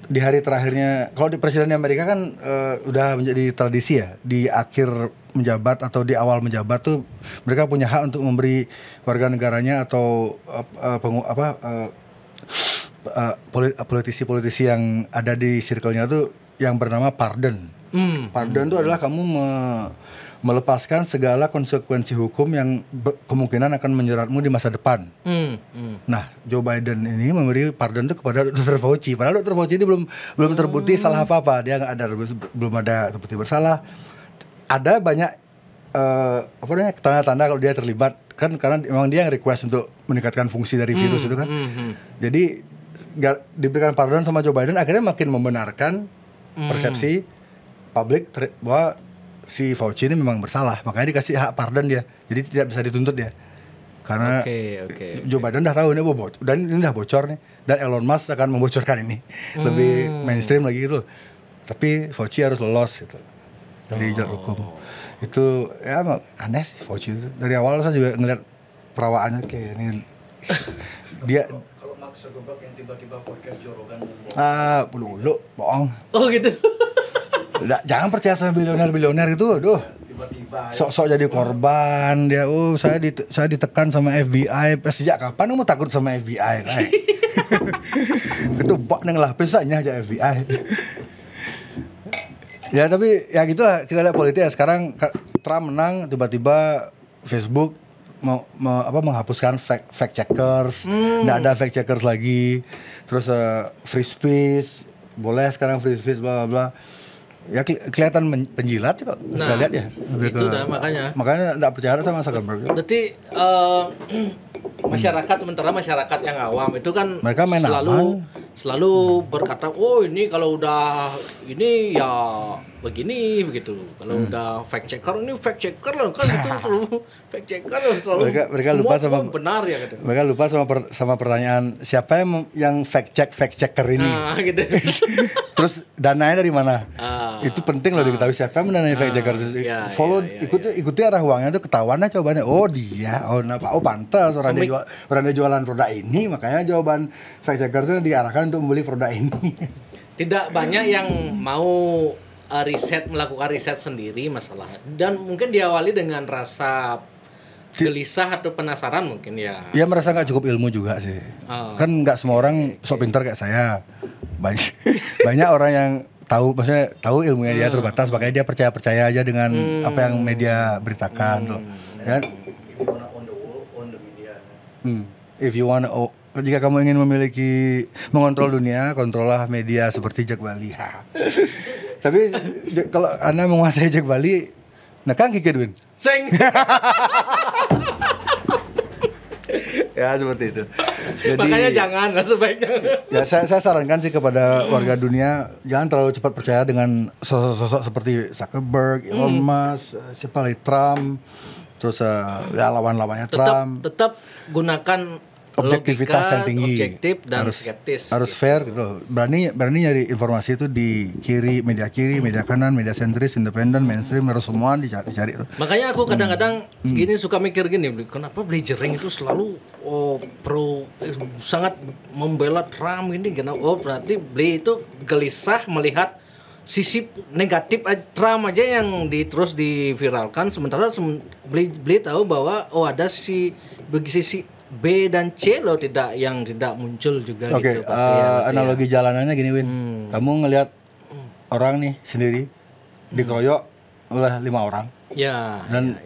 di hari terakhirnya, kalau di presiden Amerika kan udah menjadi tradisi ya, di akhir menjabat atau di awal menjabat tuh mereka punya hak untuk memberi warga negaranya atau politisi-politisi yang ada di circle-nya tuh yang bernama pardon. Pardon itu adalah kamu melepaskan segala konsekuensi hukum yang kemungkinan akan menjeratmu di masa depan. Nah, Joe Biden ini memberi pardon itu kepada Dr. Fauci. Padahal Dr. Fauci ini belum terbukti salah apa-apa. Dia belum ada terbukti bersalah. Ada banyak tanda-tanda kalau dia terlibat kan, karena memang dia yang request untuk meningkatkan fungsi dari virus itu kan. Jadi diberikan pardon sama Joe Biden akhirnya makin membenarkan persepsi publik bahwa si Fauci ini memang bersalah, makanya dikasih hak pardon dia, jadi tidak bisa dituntut dia karena Joe Biden udah tahu ini dan ini udah bocor nih, dan Elon Musk akan membocorkan ini lebih mainstream lagi gitu, tapi Fauci harus lolos gitu dari jalur hukum. Itu ya aneh sih Fauci itu. Dari awal saya juga ngeliat perawaannya kayak ini dia. Kalau Mark Zuckerberg yang tiba-tiba podcast Joe Rogan dulu bohong. Oh gitu. Jangan percaya sama bilioner itu, tiba-tiba sok-sok jadi korban dia. Saya ditekan sama FBI. Sejak kapan kamu takut sama FBI? Itu bak neng lah, pesanya aja FBI. Ya tapi ya gitulah, kita lihat politik ya. Sekarang Trump menang, tiba-tiba Facebook mau menghapuskan fact checkers, nggak ada fact checkers lagi. Terus free speech boleh sekarang, free speech bla bla bla. Ya kelihatan penjilat sih kok. Saya lihat ya. Itu dah makanya enggak percaya sama Zuckerberg. Berarti masyarakat, sementara masyarakat yang awam itu kan Mereka main selalu berkata, oh ini kalau udah ini ya begini begitu. Kalau udah fact checker, ini fact checker loh kan itu fact checker selalu. Mereka lupa sama benar ya gitu. Mereka lupa sama pertanyaan siapa yang fact checker ini. Gitu. Terus dananya dari mana? Itu penting loh diketahui siapa yang mendanai fact checker. Follow ikuti arah uangnya tuh ketahuan aja jawabannya. Oh dia, pantas orang dia jualan produk ini, makanya jawaban fact checker itu diarahkan untuk membeli produk ini. Tidak banyak yang mau melakukan riset sendiri masalahnya, dan mungkin diawali dengan rasa gelisah atau penasaran mungkin ya. Dia merasa nggak cukup ilmu juga sih. Kan nggak semua orang sok pintar kayak saya. Banyak orang yang tahu ilmunya dia terbatas, makanya dia percaya aja dengan apa yang media beritakan. Kan? If you wanna jika kamu ingin mengontrol dunia, kontrollah media seperti Jack Bali. Tapi kalau Anda menguasai Jack Bali, nah kan Edwin. Seng. Ya seperti itu. Jadi, makanya jangan sebaiknya. Ya saya sarankan sih kepada warga dunia, jangan terlalu cepat percaya dengan sosok-sosok seperti Zuckerberg, Elon Musk, siapa lagi Trump, terus ya lawan-lawannya Trump. Tetap gunakan objektivitas logika, yang tinggi, objektif dan skeptis. Harus fair gitu. Berani nyari informasi itu di media kiri, media kanan, media sentris, independen, mainstream, harus semua dicari itu. Makanya aku kadang-kadang gini suka mikir gini, kenapa Beli Jering itu selalu sangat membela Trump ini? Kenapa? Berarti Beli itu gelisah melihat sisi negatif Trump aja yang terus diviralkan, sementara Beli tahu bahwa ada sisi B dan C loh tidak muncul juga gitu pasti analogi jalanannya gini Win. Kamu ngelihat orang nih sendiri dikeroyok oleh 5 orang. Ya. Dan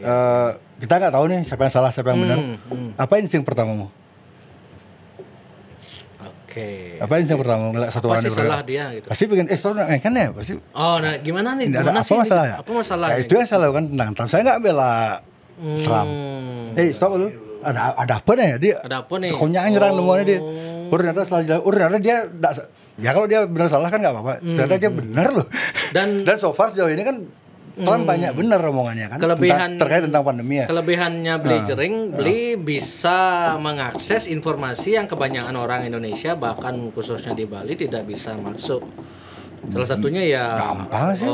kita nggak tahu nih siapa yang salah, siapa yang benar. Apa insting pertamamu? Oke. Apa insting pertamamu ngelihat satu orang dikeroyok? Pasti salah dia gitu. Pasti pengen kan ya pasti. Nah gimana nih? Ada apa masalahnya? Apa masalahnya? Itu yang salah kan tentang Trump. Saya nggak bela Trump. Stop lu. Ada apa nih dia? Ada apa nih? Semuanya nyerang semuanya dia. Ternyata dia ya kalau dia benar salah kan nggak apa-apa. Ternyata dia benar loh. Dan so far sejauh ini kan Trump banyak benar omongannya kan. Terkait tentang pandemi ya. Kelebihannya Beli Jering, Beli bisa mengakses informasi yang kebanyakan orang Indonesia bahkan khususnya di Bali tidak bisa masuk. Salah satunya ya gampang sih.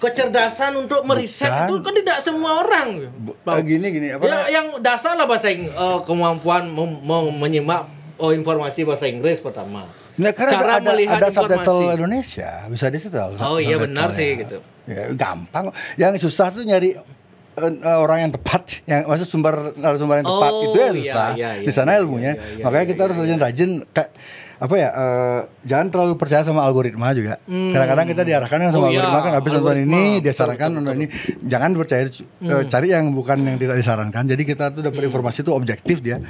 Kecerdasan untuk meriset itu kan tidak semua orang. Gini apa? Yang dasar lah bahasa kemampuan menyimak informasi bahasa Inggris pertama. Nah, cara melihat ada subtitle Indonesia bisa disetel. Iya benar sih gitu. Ya, gampang. Yang susah tuh nyari orang yang tepat, yang maksud sumber yang tepat itu ya susah. Di sana ilmunya. Makanya kita harus rajin-rajin jangan terlalu percaya sama algoritma juga. Kadang-kadang kita diarahkan sama algoritma kan habis nonton ini dia sarankan nonton ini. Jangan percaya cari yang bukan yang tidak disarankan. Jadi kita tuh dapat informasi itu objektif dia.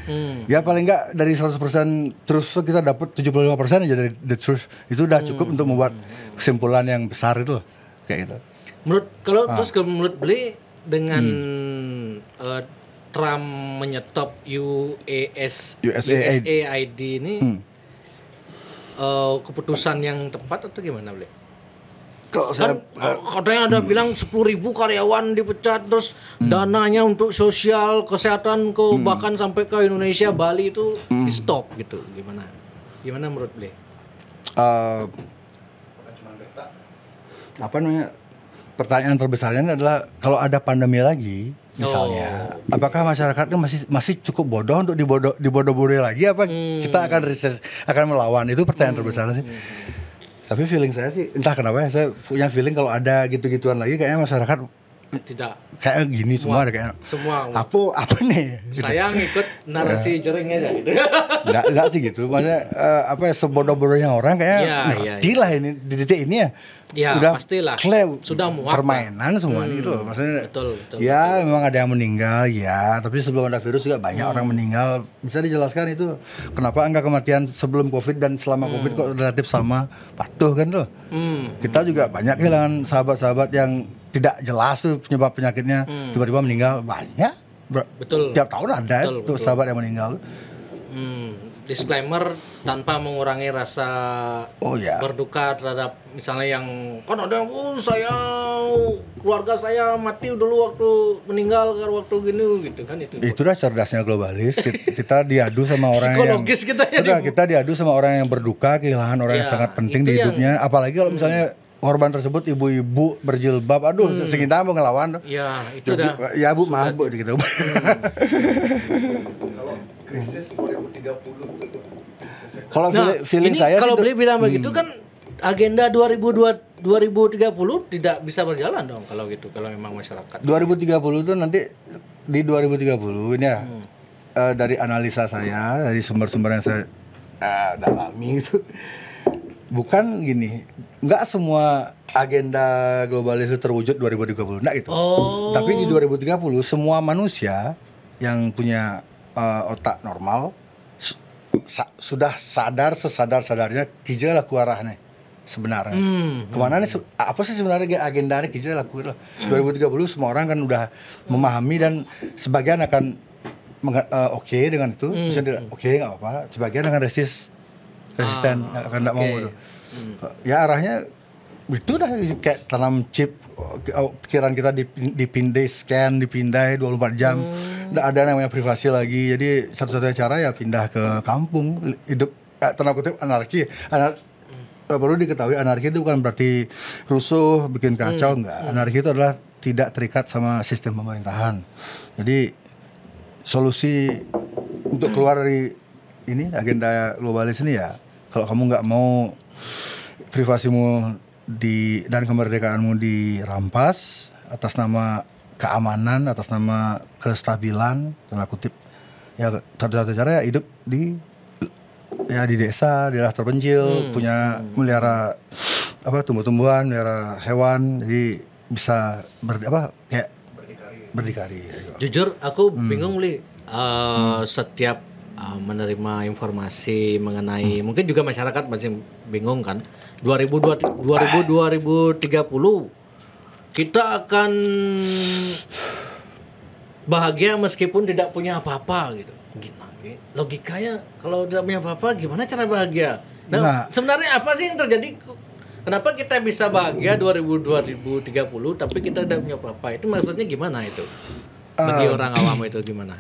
Ya paling enggak dari 100% terus kita dapat 75% aja dari the truth. Itu udah cukup untuk membuat kesimpulan yang besar itu loh. Kayak gitu. Terus menurut Beli dengan Trump menyetop USAID ini keputusan yang tepat atau gimana Beli? Katanya ada bilang 10.000 karyawan dipecat, terus dananya untuk sosial kesehatan bahkan sampai ke Indonesia Bali itu di stop gitu. Gimana menurut Beli? Pertanyaan terbesarnya adalah kalau ada pandemi lagi misalnya, apakah masyarakat masih cukup bodoh untuk dibodoh-bodohi lagi? Apa kita akan melawan? Itu pertanyaan terbesar sih. Tapi feeling saya sih, entah kenapa ya, saya punya feeling kalau ada gitu-gituan lagi, kayaknya masyarakat tidak kayak gini semua ada kayak semua apa nih gitu. Saya ngikut narasi Jering aja gitu. Enggak sih gitu, maksudnya sebodoh-bodohnya orang kayak ngerti lah ini di titik ini ya. Ya udah pastilah sudah muak permainan semua gitu loh, maksudnya betul, memang ada yang meninggal ya, tapi sebelum ada virus juga banyak orang meninggal. Bisa dijelaskan itu kenapa angka kematian sebelum COVID dan selama COVID kok relatif sama, patuh kan loh. Kita juga banyak kehilangan sahabat-sahabat yang tidak jelas tuh penyebab penyakitnya, tiba-tiba meninggal banyak. Betul. Tiap tahun ada tuh sahabat yang meninggal. Disclaimer tanpa mengurangi rasa berduka terhadap misalnya yang kan ada yang keluarga saya mati dulu waktu meninggal waktu gini gitu kan itu. Itulah cerdasnya globalis. Kita diadu sama orang psikologis yang kita diadu sama orang yang berduka kehilangan orang yang sangat penting di hidupnya. Apalagi kalau misalnya korban tersebut ibu-ibu berjilbab, sekitar mau ngelawan. Ya, itu dah. Ya Bu, maaf Bu gitu. Kalau krisis 2030 itu kalau feeling saya kalau beli bilang begitu kan agenda 2030 tidak bisa berjalan dong kalau gitu, kalau memang masyarakat. 2030 itu nanti di 2030 ini ya. Dari analisa saya, dari sumber-sumber yang saya dalami itu bukan gini, nggak semua agenda globalis itu terwujud 2030, enggak gitu. Tapi di 2030 semua manusia yang punya otak normal sudah sesadar-sadarnya hijrah laku arahnya sebenarnya. Kemana nih? Apa sih sebenarnya agendanya hijrah laku? 2030 semua orang kan udah memahami dan sebagian akan oke dengan itu, misalnya oke nggak apa-apa, sebagian akan resisten, akan nggak mau itu. Ya arahnya itu dah kayak tanam chip, pikiran kita dipindai, scan, dipindai 24 jam. Nggak ada namanya privasi lagi. Jadi satu-satunya cara ya pindah ke kampung, hidup tanda kutip anarki. Perlu diketahui anarki itu bukan berarti rusuh, bikin kacau, enggak. Anarki itu adalah tidak terikat sama sistem pemerintahan. Jadi solusi untuk keluar dari ini agenda globalis ini ya, kalau kamu nggak mau privasimu dan kemerdekaanmu dirampas atas nama keamanan, atas nama kestabilan, tanda kutip, ya satu-satunya cara ya hidup di desa, di daerah terpencil, punya melihara tumbuh-tumbuhan, melihara hewan, jadi bisa berdikari. Jujur aku bingung setiap menerima informasi mengenai mungkin juga masyarakat masih bingung kan 2030 kita akan bahagia meskipun tidak punya apa-apa gitu. Gimana? Logikanya kalau tidak punya apa-apa gimana cara bahagia? Nah, sebenarnya apa sih yang terjadi? Kenapa kita bisa bahagia 2030 tapi kita tidak punya apa-apa? Itu maksudnya gimana itu? Bagi orang awam itu gimana?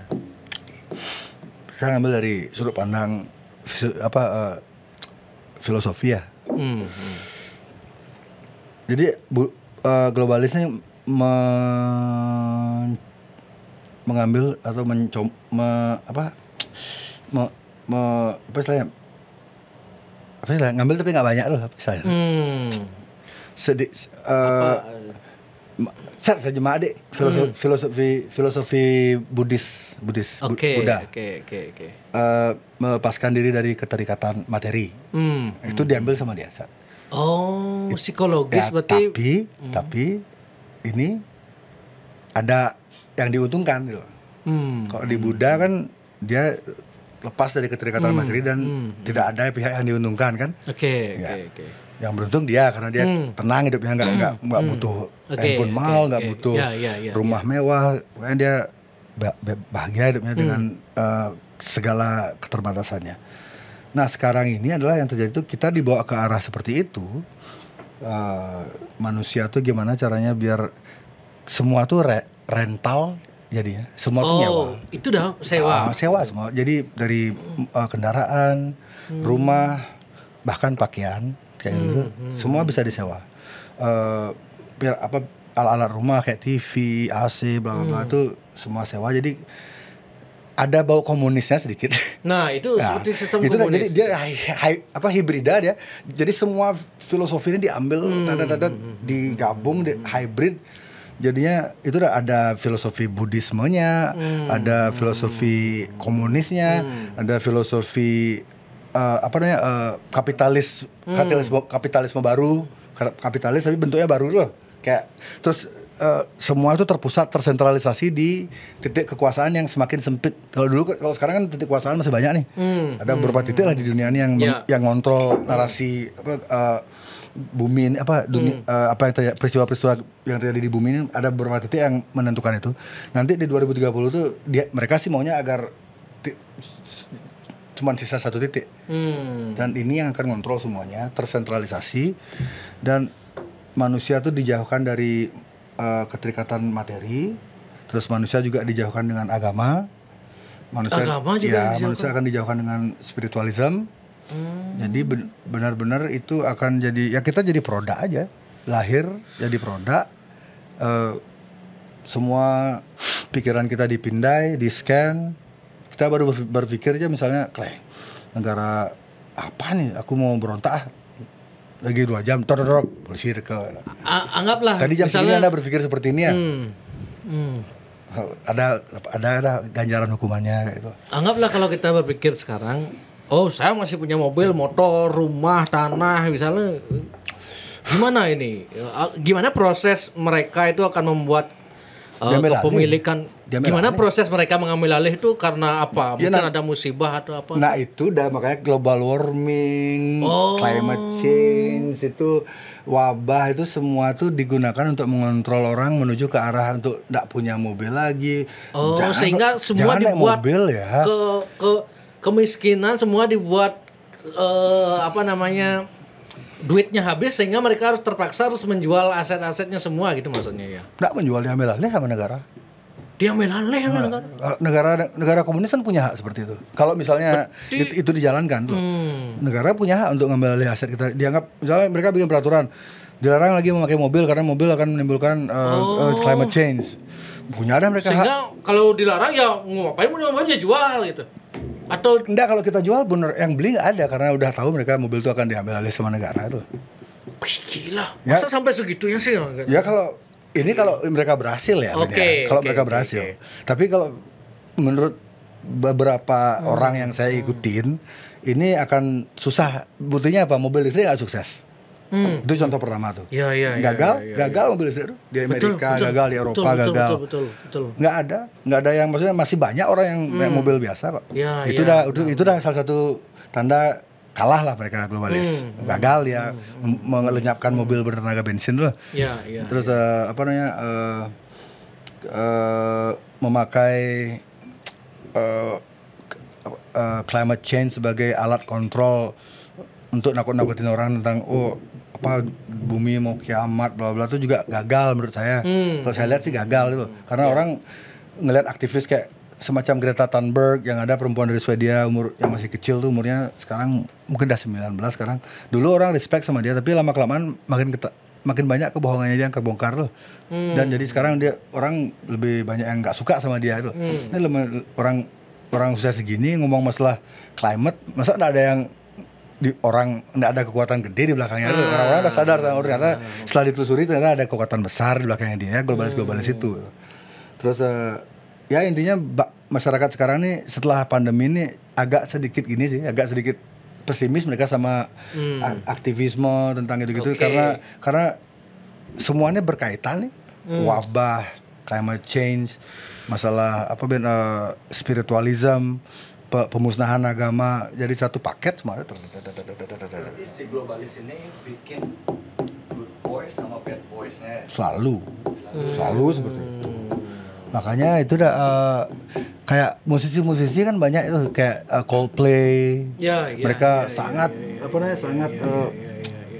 Saya ambil dari sudut pandang filosofi ya. Jadi istilahnya ngambil tapi nggak banyak loh apa istilahnya. Saya jemaah deh filosofi Buddhis Buddha. Melepaskan diri dari keterikatan materi. Itu diambil sama dia. Psikologis ya, berarti. Tapi ini ada yang diuntungkan gitu. Kalau di Buddha kan dia lepas dari keterikatan materi dan tidak ada pihak yang diuntungkan kan. Oke. Yang beruntung dia karena dia tenang hidupnya, nggak butuh handphone mahal, nggak butuh rumah mewah, pokoknya dia bahagia hidupnya dengan segala keterbatasannya. Nah sekarang ini adalah yang terjadi itu kita dibawa ke arah seperti itu. Manusia tuh gimana caranya biar semua tuh rental jadinya, semua tuh nyewa. Itu dah sewa semua. Jadi dari kendaraan, rumah, bahkan pakaian kayak gitu, semua bisa disewa. Alat-alat rumah kayak TV, AC, bla bla bla itu semua sewa. Jadi ada bau komunisnya sedikit. Nah itu seperti sistem itu komunis. Jadi dia hibrida dia. Jadi semua filosofi ini diambil, digabung, hybrid. Jadinya itu ada filosofi Buddhismenya, ada filosofi komunisnya, ada filosofi kapitalisme baru, kapitalis tapi bentuknya baru loh. Kayak terus semua itu terpusat, tersentralisasi di titik kekuasaan yang semakin sempit. Kalau sekarang kan titik kekuasaan masih banyak nih. Ada beberapa titik lah di dunia ini yang ngontrol narasi bumi ini apa yang terjadi, peristiwa-peristiwa yang terjadi di bumi ini, ada beberapa titik yang menentukan itu. Nanti di 2030 tuh mereka sih maunya agar cuman sisa satu titik. Dan ini yang akan ngontrol semuanya, tersentralisasi, dan manusia tuh dijauhkan dari keterikatan materi, terus manusia juga dijauhkan dengan agama. Manusia akan dijauhkan dengan spiritualism. Jadi benar-benar itu akan jadi, ya kita jadi produk aja, lahir jadi produk. Semua pikiran kita dipindai, di scan. Kita baru berpikir aja misalnya, negara apa nih, aku mau berontak lagi 2 jam, bersih ke. Anggaplah. Tadi jam segini Anda berpikir seperti ini ya. Ada ganjaran hukumannya kayak itu. Anggaplah kalau kita berpikir sekarang, saya masih punya mobil, motor, rumah, tanah, misalnya, gimana ini? Gimana proses mereka itu akan membuat kepemilikan? Gimana proses mereka mengambil alih itu karena apa? Mungkin ada musibah atau apa? Nah itu makanya global warming, climate change, itu wabah, itu semua tuh digunakan untuk mengontrol orang menuju ke arah untuk tidak punya mobil lagi. Sehingga semua dibuat mobil ya. Kemiskinan semua dibuat duitnya habis, sehingga mereka terpaksa harus menjual aset-asetnya semua gitu maksudnya ya. Tidak menjual, diambil alih sama negara. Diambil alih sama negara. Negara komunis kan punya hak seperti itu. Kalau misalnya itu dijalankan tuh. Negara punya hak untuk ngambil alih aset kita. Dianggap misalnya mereka bikin peraturan dilarang lagi memakai mobil karena mobil akan menimbulkan climate change. Punya ada mereka sehingga hak. Kalau dilarang ya ngapain mau aja jual gitu. Atau enggak, kalau kita jual bener yang beli nggak ada karena udah tahu mereka mobil itu akan diambil alih sama negara itu. Gila, masa sampai segitunya sih? Ya kalau mereka berhasil ya, kalau mereka berhasil. Tapi kalau menurut beberapa orang yang saya ikutin, ini akan susah. Buktinya apa? Mobil listrik nggak sukses. Itu contoh pertama tuh. Gagal mobil listrik di Amerika, gagal di Eropa, gagal. Betul. Nggak ada yang, maksudnya masih banyak orang yang naik mobil biasa kok. Itu dah salah satu tanda kalah lah mereka globalis. Gagal ya melenyapkan mobil bertenaga bensin tuh. Terus memakai climate change sebagai alat kontrol untuk nakut-nakutin orang tentang bumi mau kiamat bla bla, itu juga gagal menurut saya. Kalau saya lihat sih gagal itu. Karena orang ngelihat aktivis kayak semacam Greta Thunberg, yang ada perempuan dari Swedia yang masih kecil tuh, umurnya sekarang mungkin udah 19 sekarang. Dulu orang respect sama dia, tapi lama-kelamaan makin banyak kebohongannya dia yang kebongkar tuh. Dan jadi sekarang orang lebih banyak yang nggak suka sama dia itu. Ini orang usia segini ngomong masalah climate, masa nggak ada yang orang nggak ada kekuatan gede di belakangnya. Orang-orang udah sadar, ternyata setelah ditelusuri ternyata ada kekuatan besar di belakangnya dia, globalis itu. Terus ya intinya masyarakat sekarang nih setelah pandemi ini agak sedikit pesimis mereka sama aktivisme tentang gitu-gitu. Karena semuanya berkaitan nih. Wabah, climate change, masalah spiritualism, pemusnahan agama, jadi satu paket semuanya. Berarti si globalis ini bikin good boys sama bad boysnya. Selalu seperti itu. Makanya itu udah kayak musisi-musisi kan banyak itu kayak Coldplay. Mereka sangat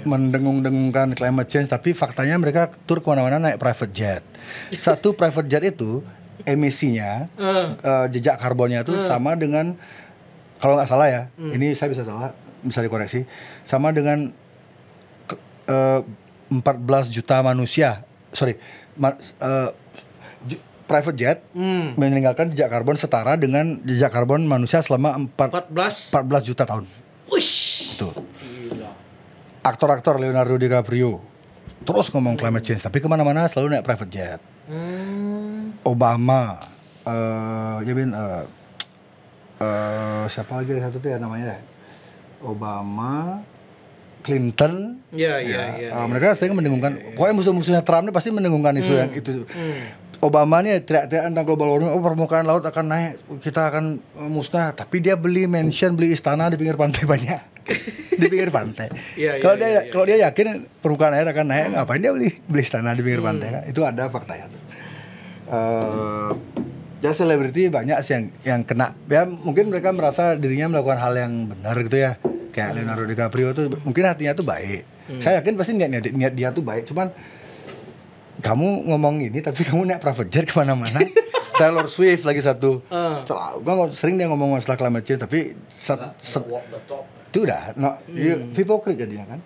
mendengung-dengungkan climate change, tapi faktanya mereka tur kemana-mana naik private jet. Satu private jet itu emisinya, jejak karbonnya itu sama dengan, kalau nggak salah ya, ini saya bisa salah, bisa dikoreksi, sama dengan 14 juta manusia. Private jet meninggalkan jejak karbon setara dengan jejak karbon manusia selama 14 juta tahun. Wish. Betul. Aktor-aktor Leonardo DiCaprio terus ngomong climate change, tapi kemana-mana selalu naik private jet. Obama, siapa lagi satu tuh ya namanya? Obama, Clinton. Iya. Mereka sering mendengungkan. Pokoknya musuh-musuhnya Trump ini pasti mendengungkan isu yang itu. Obama nih teriak-teriak tentang global warming, permukaan laut akan naik, kita akan musnah. Tapi dia beli istana di pinggir pantai banyak. Di pinggir pantai. Kalau dia yakin permukaan air akan naik, ngapain dia beli istana di pinggir pantai kan? Itu ada faktanya tuh. Ya selebriti banyak sih yang kena. Ya mungkin mereka merasa dirinya melakukan hal yang benar gitu ya. Kayak Leonardo DiCaprio tuh mungkin hatinya tuh baik. Saya yakin pasti niat dia tuh baik. Cuman kamu ngomong ini tapi kamu naik private jet kemana-mana. Taylor Swift lagi satu. Sering dia ngomong masalah climate change tapi itu udah hipokrit jadinya kan.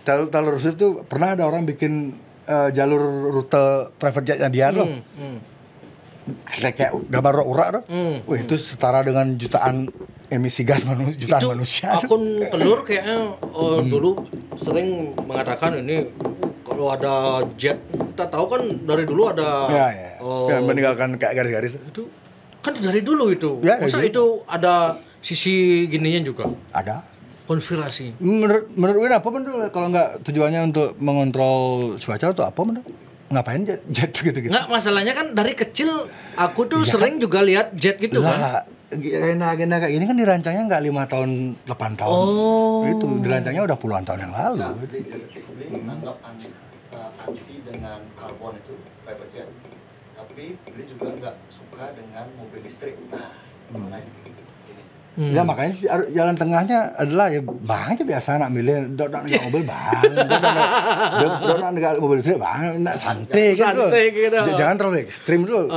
Taylor Swift tuh pernah ada orang bikin jalur rute private jetnya dia loh. Kayak gambar urak loh. Wih, itu setara dengan jutaan emisi gas jutaan manusia. Akun telur kayaknya dulu sering mengatakan ini kalau ada jet, kita tahu kan dari dulu ada meninggalkan kayak garis-garis itu kan dari dulu itu. Masa itu ada sisi gininya juga? Ada konspirasi. Menurut gue apa bener kalau nggak tujuannya untuk mengontrol cuaca atau apa bener? Ngapain jet gitu? Nggak, masalahnya kan dari kecil aku tuh sering juga lihat jet gitu kan. Agenda kayak gini kan dirancangnya nggak 5 tahun, 8 tahun. Itu dirancangnya udah puluhan tahun yang lalu. Beli menganggap anti dengan karbon itu private jet, tapi beli juga nggak suka dengan mobil listrik. Ya makanya jalan tengahnya adalah ya bang aja biasa anak milih dok mobil bang, dok mobil listrik bang, santai gitu. Jangan terlalu ekstrim dulu.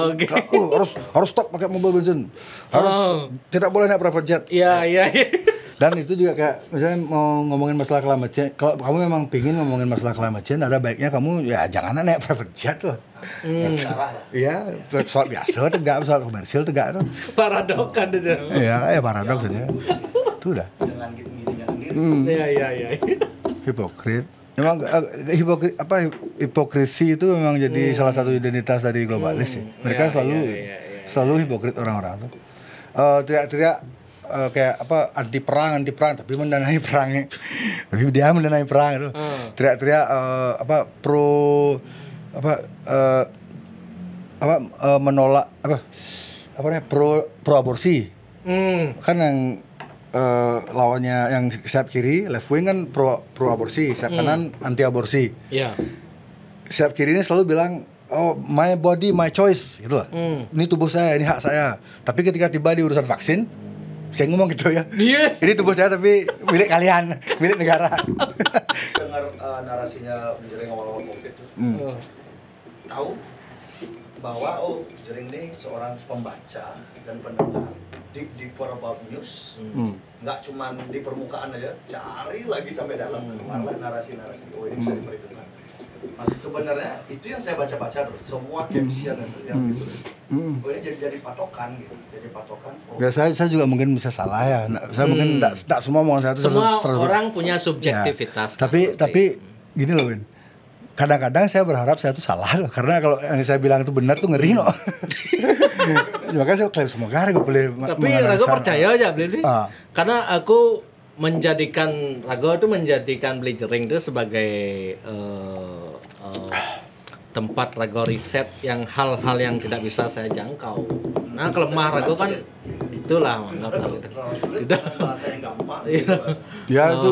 Harus stop pakai mobil bensin, harus tidak boleh naik private jet. Iya. Dan itu juga kayak misalnya mau ngomongin masalah climate change, kalau kamu memang pingin ngomongin masalah climate change, ada baiknya kamu ya jangan naik private jet loh. Iya, pesawat biasa tegak, pesawat komersil tegak tuh. Paradok kan itu. Iya, paradok saja. Itu udah. Dengan gininya sendiri. Iya. Hipokrit. Memang hipokrisi itu memang jadi salah satu identitas dari globalis. Mereka selalu hipokrit orang-orang tuh. Teriak-teriak kayak anti perang tapi mendanai perangnya. Dia mendanai perang itu. Teriak-teriak menolak pro aborsi. Kan yang lawannya yang sayap kiri left wing kan pro aborsi, sayap kanan anti aborsi. Sayap kiri ini selalu bilang my body my choice gitu loh. Ini tubuh saya, ini hak saya. Tapi ketika tiba di urusan vaksin, saya ngomong gitu ya. Ini tubuh saya tapi milik kalian, milik negara. Dengar narasinya Jering awal-awal Covid tuh. Tahu bahwa Jering ini seorang pembaca dan pendengar di For About News. Nggak cuma di permukaan aja, cari lagi sampai dalam, keluarlah narasi-narasi. Ini bisa diperhitungkan. Maksud sebenarnya itu yang saya baca-baca terus, semua caption yang ditulis. Ini jadi patokan gitu, jadi patokan. Ya saya juga mungkin bisa salah ya. Saya mungkin tidak semua omongan saya itu semua orang punya subjektivitas. Ya. Tapi gini loh Win. Kadang-kadang saya berharap saya itu salah loh, karena kalau yang saya bilang itu benar tuh ngeri loh. Makanya saya klaim semoga Rago boleh. Tapi Rago percaya aja beli. Karena aku menjadikan Beli Jering itu sebagai tempat Rago riset yang hal-hal yang tidak bisa saya jangkau. Nah, kelemah Rago kan itulah anggap itu. Bahasa yang gampang. Ya itu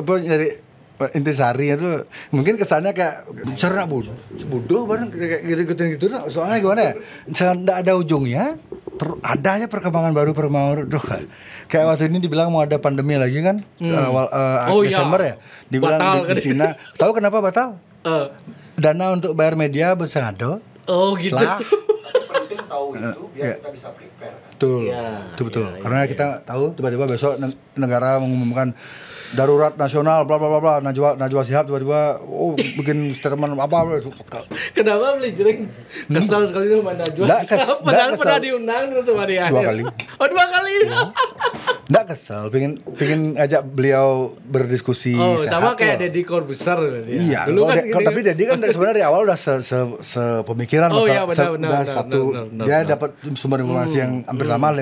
nyari intisari itu mungkin kesannya kayak cerna bodoh bareng kayak gitu. Soalnya gimana ya? Tidak ada ujungnya. Adanya perkembangan baru. Kayak waktu ini dibilang mau ada pandemi lagi kan awal Desember ya. Dibilang batal, di Cina. Tahu kenapa batal? Dana untuk bayar media bersangado. Gitu. Penting tahu itu biar kita bisa prepare kan. Betul. Karena kita tahu tiba-tiba besok negara mengumumkan darurat nasional bla bla bla Najwa Shihab tiba-tiba bikin statement apa. Kenapa Beli Jering kesal sekali sama Najwa Shihab padahal pernah diundang sama dia. 2 kali. 2 kali. Enggak kesal, pengen ajak beliau berdiskusi sama kayak Deddy Corbuzier. Iya, dulu kan tapi Deddy kan sebenarnya dari awal udah sepemikiran benar, dia dapat sumber informasi yang hampir sama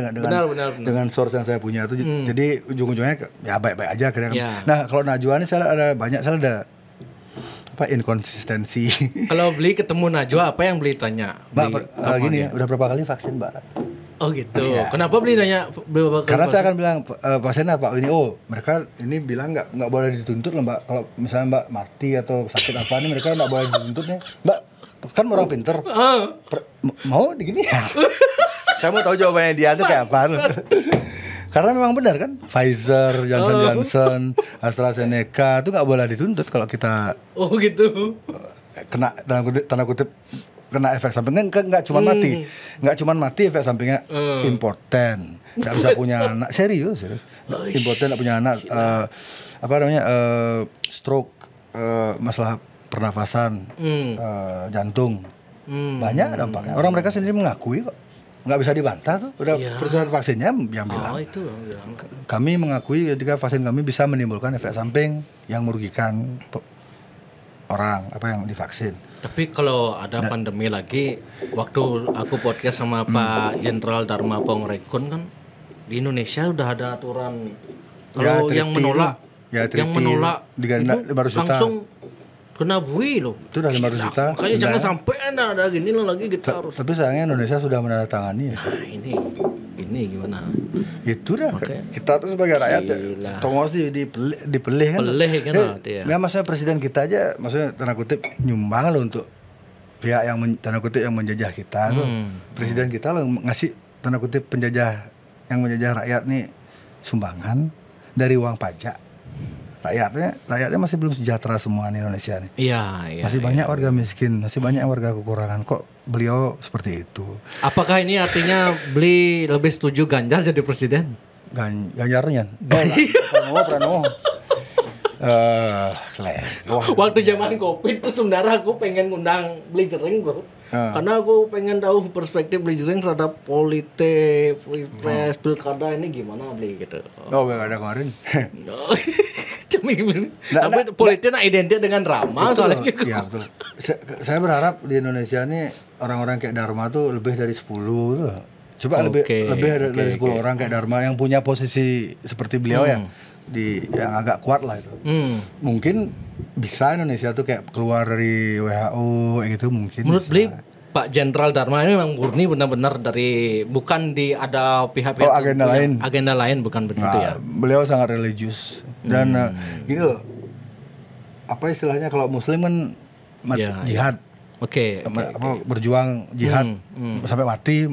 dengan source yang saya punya itu. Jadi ujung-ujungnya ya baik-baik aja, akhirnya Ya. Nah kalau Najwa ini saya ada inkonsistensi. Kalau beli ketemu Najwa apa yang beli tanya? Mbak gini, udah berapa kali vaksin Mbak? Oh gitu. Ya. Kenapa beli nanya berapa kali? Karena saya akan bilang pasiennya Pak ini, mereka ini bilang nggak boleh dituntut loh Mbak. Kalau misalnya Mbak mati atau sakit apa nih mereka nggak boleh dituntut nih. Mbak kan orang pinter. Mau digini ya? Saya mau tahu jawabannya dia tuh kayak apa. Karena memang benar kan, Pfizer, Johnson, AstraZeneca itu nggak boleh dituntut kalau kita. Oh gitu. Kena tanda kutip kena efek samping kan nggak cuma mati efek sampingnya impoten, nggak bisa punya anak, serius impoten, nggak punya anak, stroke, masalah pernafasan, jantung, banyak dampaknya. Orang mereka sendiri mengakui kok, nggak bisa dibantah tuh, udah perusahaan vaksinnya yang bilang. Itu. Kami mengakui ketika vaksin kami bisa menimbulkan efek samping yang merugikan orang yang divaksin. Tapi kalau ada pandemi lagi, waktu aku podcast sama Pak Jenderal Dharma Pongrekun kan di Indonesia udah ada aturan kalau yang menolak itu langsung kena bui loh. Itu udah 500 juta. Makanya jangan sampai ada gini loh lagi kita harus. Tapi sayangnya Indonesia sudah menandatangani. Nah ini gimana? Itu dah. Kita tuh sebagai rakyat tongos dipelih kan. Pelih kan Nggak, maksudnya presiden kita aja, maksudnya tanda kutip nyumbang loh untuk pihak yang tanda kutip yang menjajah kita tuh. Presiden kita loh ngasih tanda kutip penjajah yang menjajah rakyat nih sumbangan dari uang pajak. Rakyatnya masih belum sejahtera semua di Indonesia nih. Iya. Masih banyak warga miskin, masih banyak warga kekurangan. Kok beliau seperti itu? Apakah ini artinya beli lebih setuju Ganjar jadi presiden? Ganjarnya? Pranowo. Waktu zaman Covid tuh sebenarnya aku pengen ngundang beli jering bro. Karena aku pengen tahu perspektif beli jering terhadap politik, pilpres, pilkada ini gimana beli gitu. Gak ada kemarin. Tapi politiknya identik dengan Rama soalnya. Iya betul. Saya berharap di Indonesia ini orang-orang kayak Dharma tuh lebih dari 10 tuh. Coba lebih dari 10 orang kayak Dharma yang punya posisi seperti beliau yang agak kuat lah itu. Mungkin bisa Indonesia tuh kayak keluar dari WHO gitu mungkin. Menurut beli Pak Jenderal Dharma ini memang murni benar-benar dari bukan di ada pihak-pihak agenda lain bukan begitu ya. Beliau sangat religius dan gini loh. Apa istilahnya kalau muslim kan jihad. Oke. Berjuang jihad sampai mati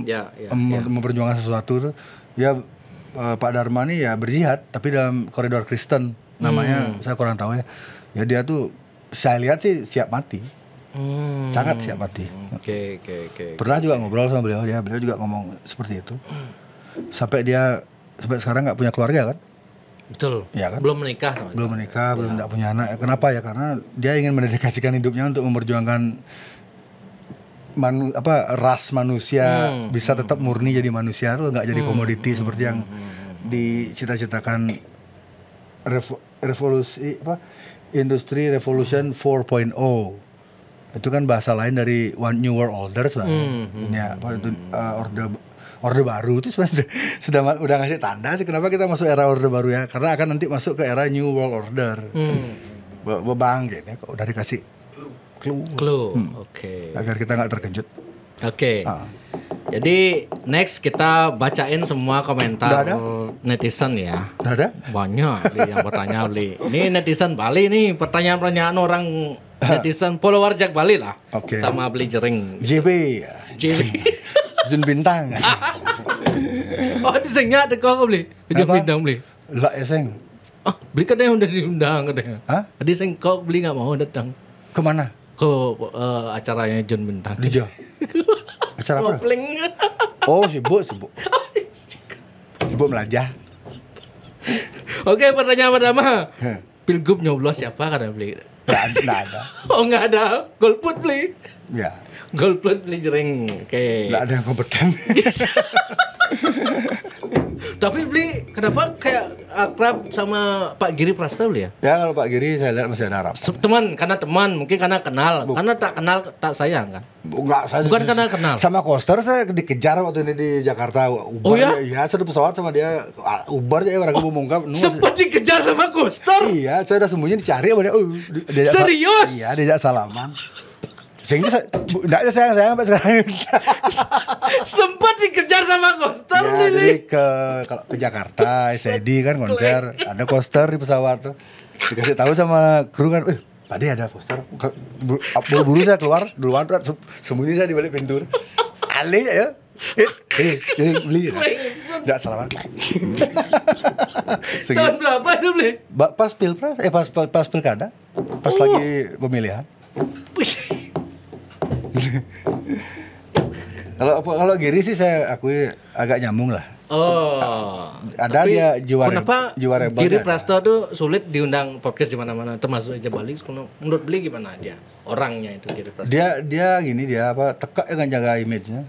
memperjuangkan sesuatu tuh. Ya Pak Dharma ini ya berjihad tapi dalam koridor Kristen namanya saya kurang tahu ya. Ya dia tuh saya lihat sih siap mati. Sangat siap mati. Oke. Pernah juga ngobrol sama beliau juga ngomong seperti itu. Sampai sekarang nggak punya keluarga kan? Betul. Ya kan? Belum menikah, belum nggak punya anak. Kenapa ya? Karena dia ingin mendedikasikan hidupnya untuk memperjuangkan ras manusia bisa tetap murni jadi manusia tuh nggak jadi komoditi seperti yang dicita-citakan revolusi industri revolution 4.0 itu kan bahasa lain dari One New World Order sebenarnya. Orde baru itu sebenarnya udah ngasih tanda sih kenapa kita masuk era orde baru ya, karena akan nanti masuk ke era New World Order. Bebang gitu kok udah dikasih clue. Oke. Agar kita nggak terkejut. Oke. Jadi next kita bacain semua komentar netizen ya. Udah ada? Banyak yang bertanya beli. Ini netizen Bali nih, pertanyaan-pertanyaan orang netizen follower Jack Bali lah. Sama beli jering. JB. Jun Bintang. Disengnya ada kok beli. Jun Bintang beli. Lah ya seng. Beli katanya udah diundang katanya. Tadi seng kok beli nggak mau datang. Kemana? Ke acaranya Jun Bintang. Di Jo. Acara apa? Ngopling. Sibuk. Sibuk melajah. Oke, pertanyaan pertama. Pilgub nyoblos siapa kata beli? Nggak ada. Nggak ada. Golput beli. Ya. Golput beli jering. Oke. Nggak ada yang kompeten. Tapi Bli, kenapa kayak akrab sama Pak Giri Prasta Bli ya? Ya kalau Pak Giri saya lihat masih ada harapan. Teman, karena teman, mungkin karena kenal. Karena tak kenal tak sayang kan? Enggak, saya Bukan karena kenal. Sama Koster saya dikejar waktu ini di Jakarta. Ubar, Oh ya? Iya, saya di pesawat sama dia. Ubar aja orang mau mengungkap. Sempat dikejar sama Koster. Iya, saya udah sembunyi dicari sama dia. Serius? Iya, diajak salaman. Sehingga enggak sayang sampai sekarang. Sempat dikejar sama Koster Ya, Lili. jadi kalau ke Jakarta, SED kan konser, ada Koster di pesawat tuh. Dikasih tahu sama kru kan, tadi ada Koster. Buru-buru saya keluar, duluan sembunyi saya di balik pintu. Alih ya. Jadi beli. Enggak salaman. Tahun berapa itu Bli? Pas pilpres, pas pilkada, pas lagi pemilihan. Kalau Giri sih saya akui agak nyambung lah. Oh, Ada tapi dia jiwa kenapa rebelnya. Giri Prasto tuh sulit diundang podcast di mana-mana, termasuk aja Bali. Menurut Beli gimana dia? Orangnya itu Giri Prasto. Dia gini, dia apa teka dengan jaga image-nya.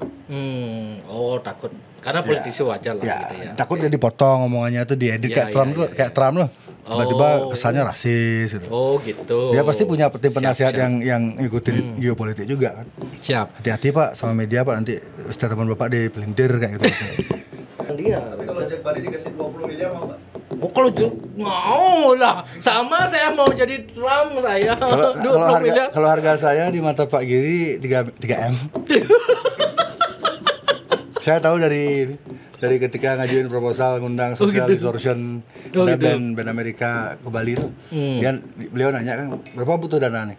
Oh takut. Karena politisi wajar lah Ya, gitu ya. takut dia dipotong omongannya tuh diedit Ya, kayak Trump ya, tuh, ya, kayak Trump loh. Tiba-tiba Oh. kesannya rasis gitu. Oh gitu. Dia pasti punya tim penasihat Siap. yang ngikutin geopolitik juga kan. Siap. Hati-hati Pak sama media Pak, nanti statement Bapak dipelintir kayak gitu. Dia. Tapi kalau Jack Bali dikasih 20 miliar mau nggak? Oh kalau mau lah, sama saya mau jadi Trump saya. Kalau harga saya di mata Pak Giri 3 M. Saya tahu dari ketika ngajuin proposal ngundang social distortion band Amerika ke Bali tuh. Beliau nanya kan berapa butuh dana nih?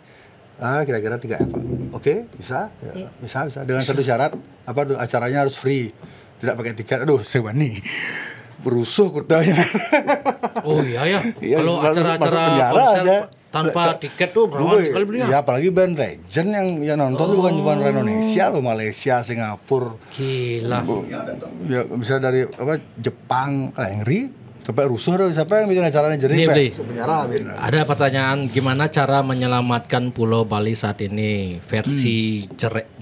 Kira-kira 3 M Pak. Oke, bisa. Ya, bisa. Dengan satu syarat, apa tuh acaranya harus free. Tidak pakai tiket. Aduh, saya wani. Berusuh kutanya. Oh iya ya. Iya, Kalau masuk acara penjara konser saya. tanpa tiket tuh berapa sekali beliau? Ya apalagi band legend yang nonton tuh bukan cuma Indonesia loh, Malaysia, Singapura. Gila. Ya bisa dari apa Jepang, ngeri. Sampai rusuh tuh, siapa yang bikin acaranya jering Nih, Bli. penjara bener. Ada pertanyaan, gimana cara menyelamatkan Pulau Bali saat ini versi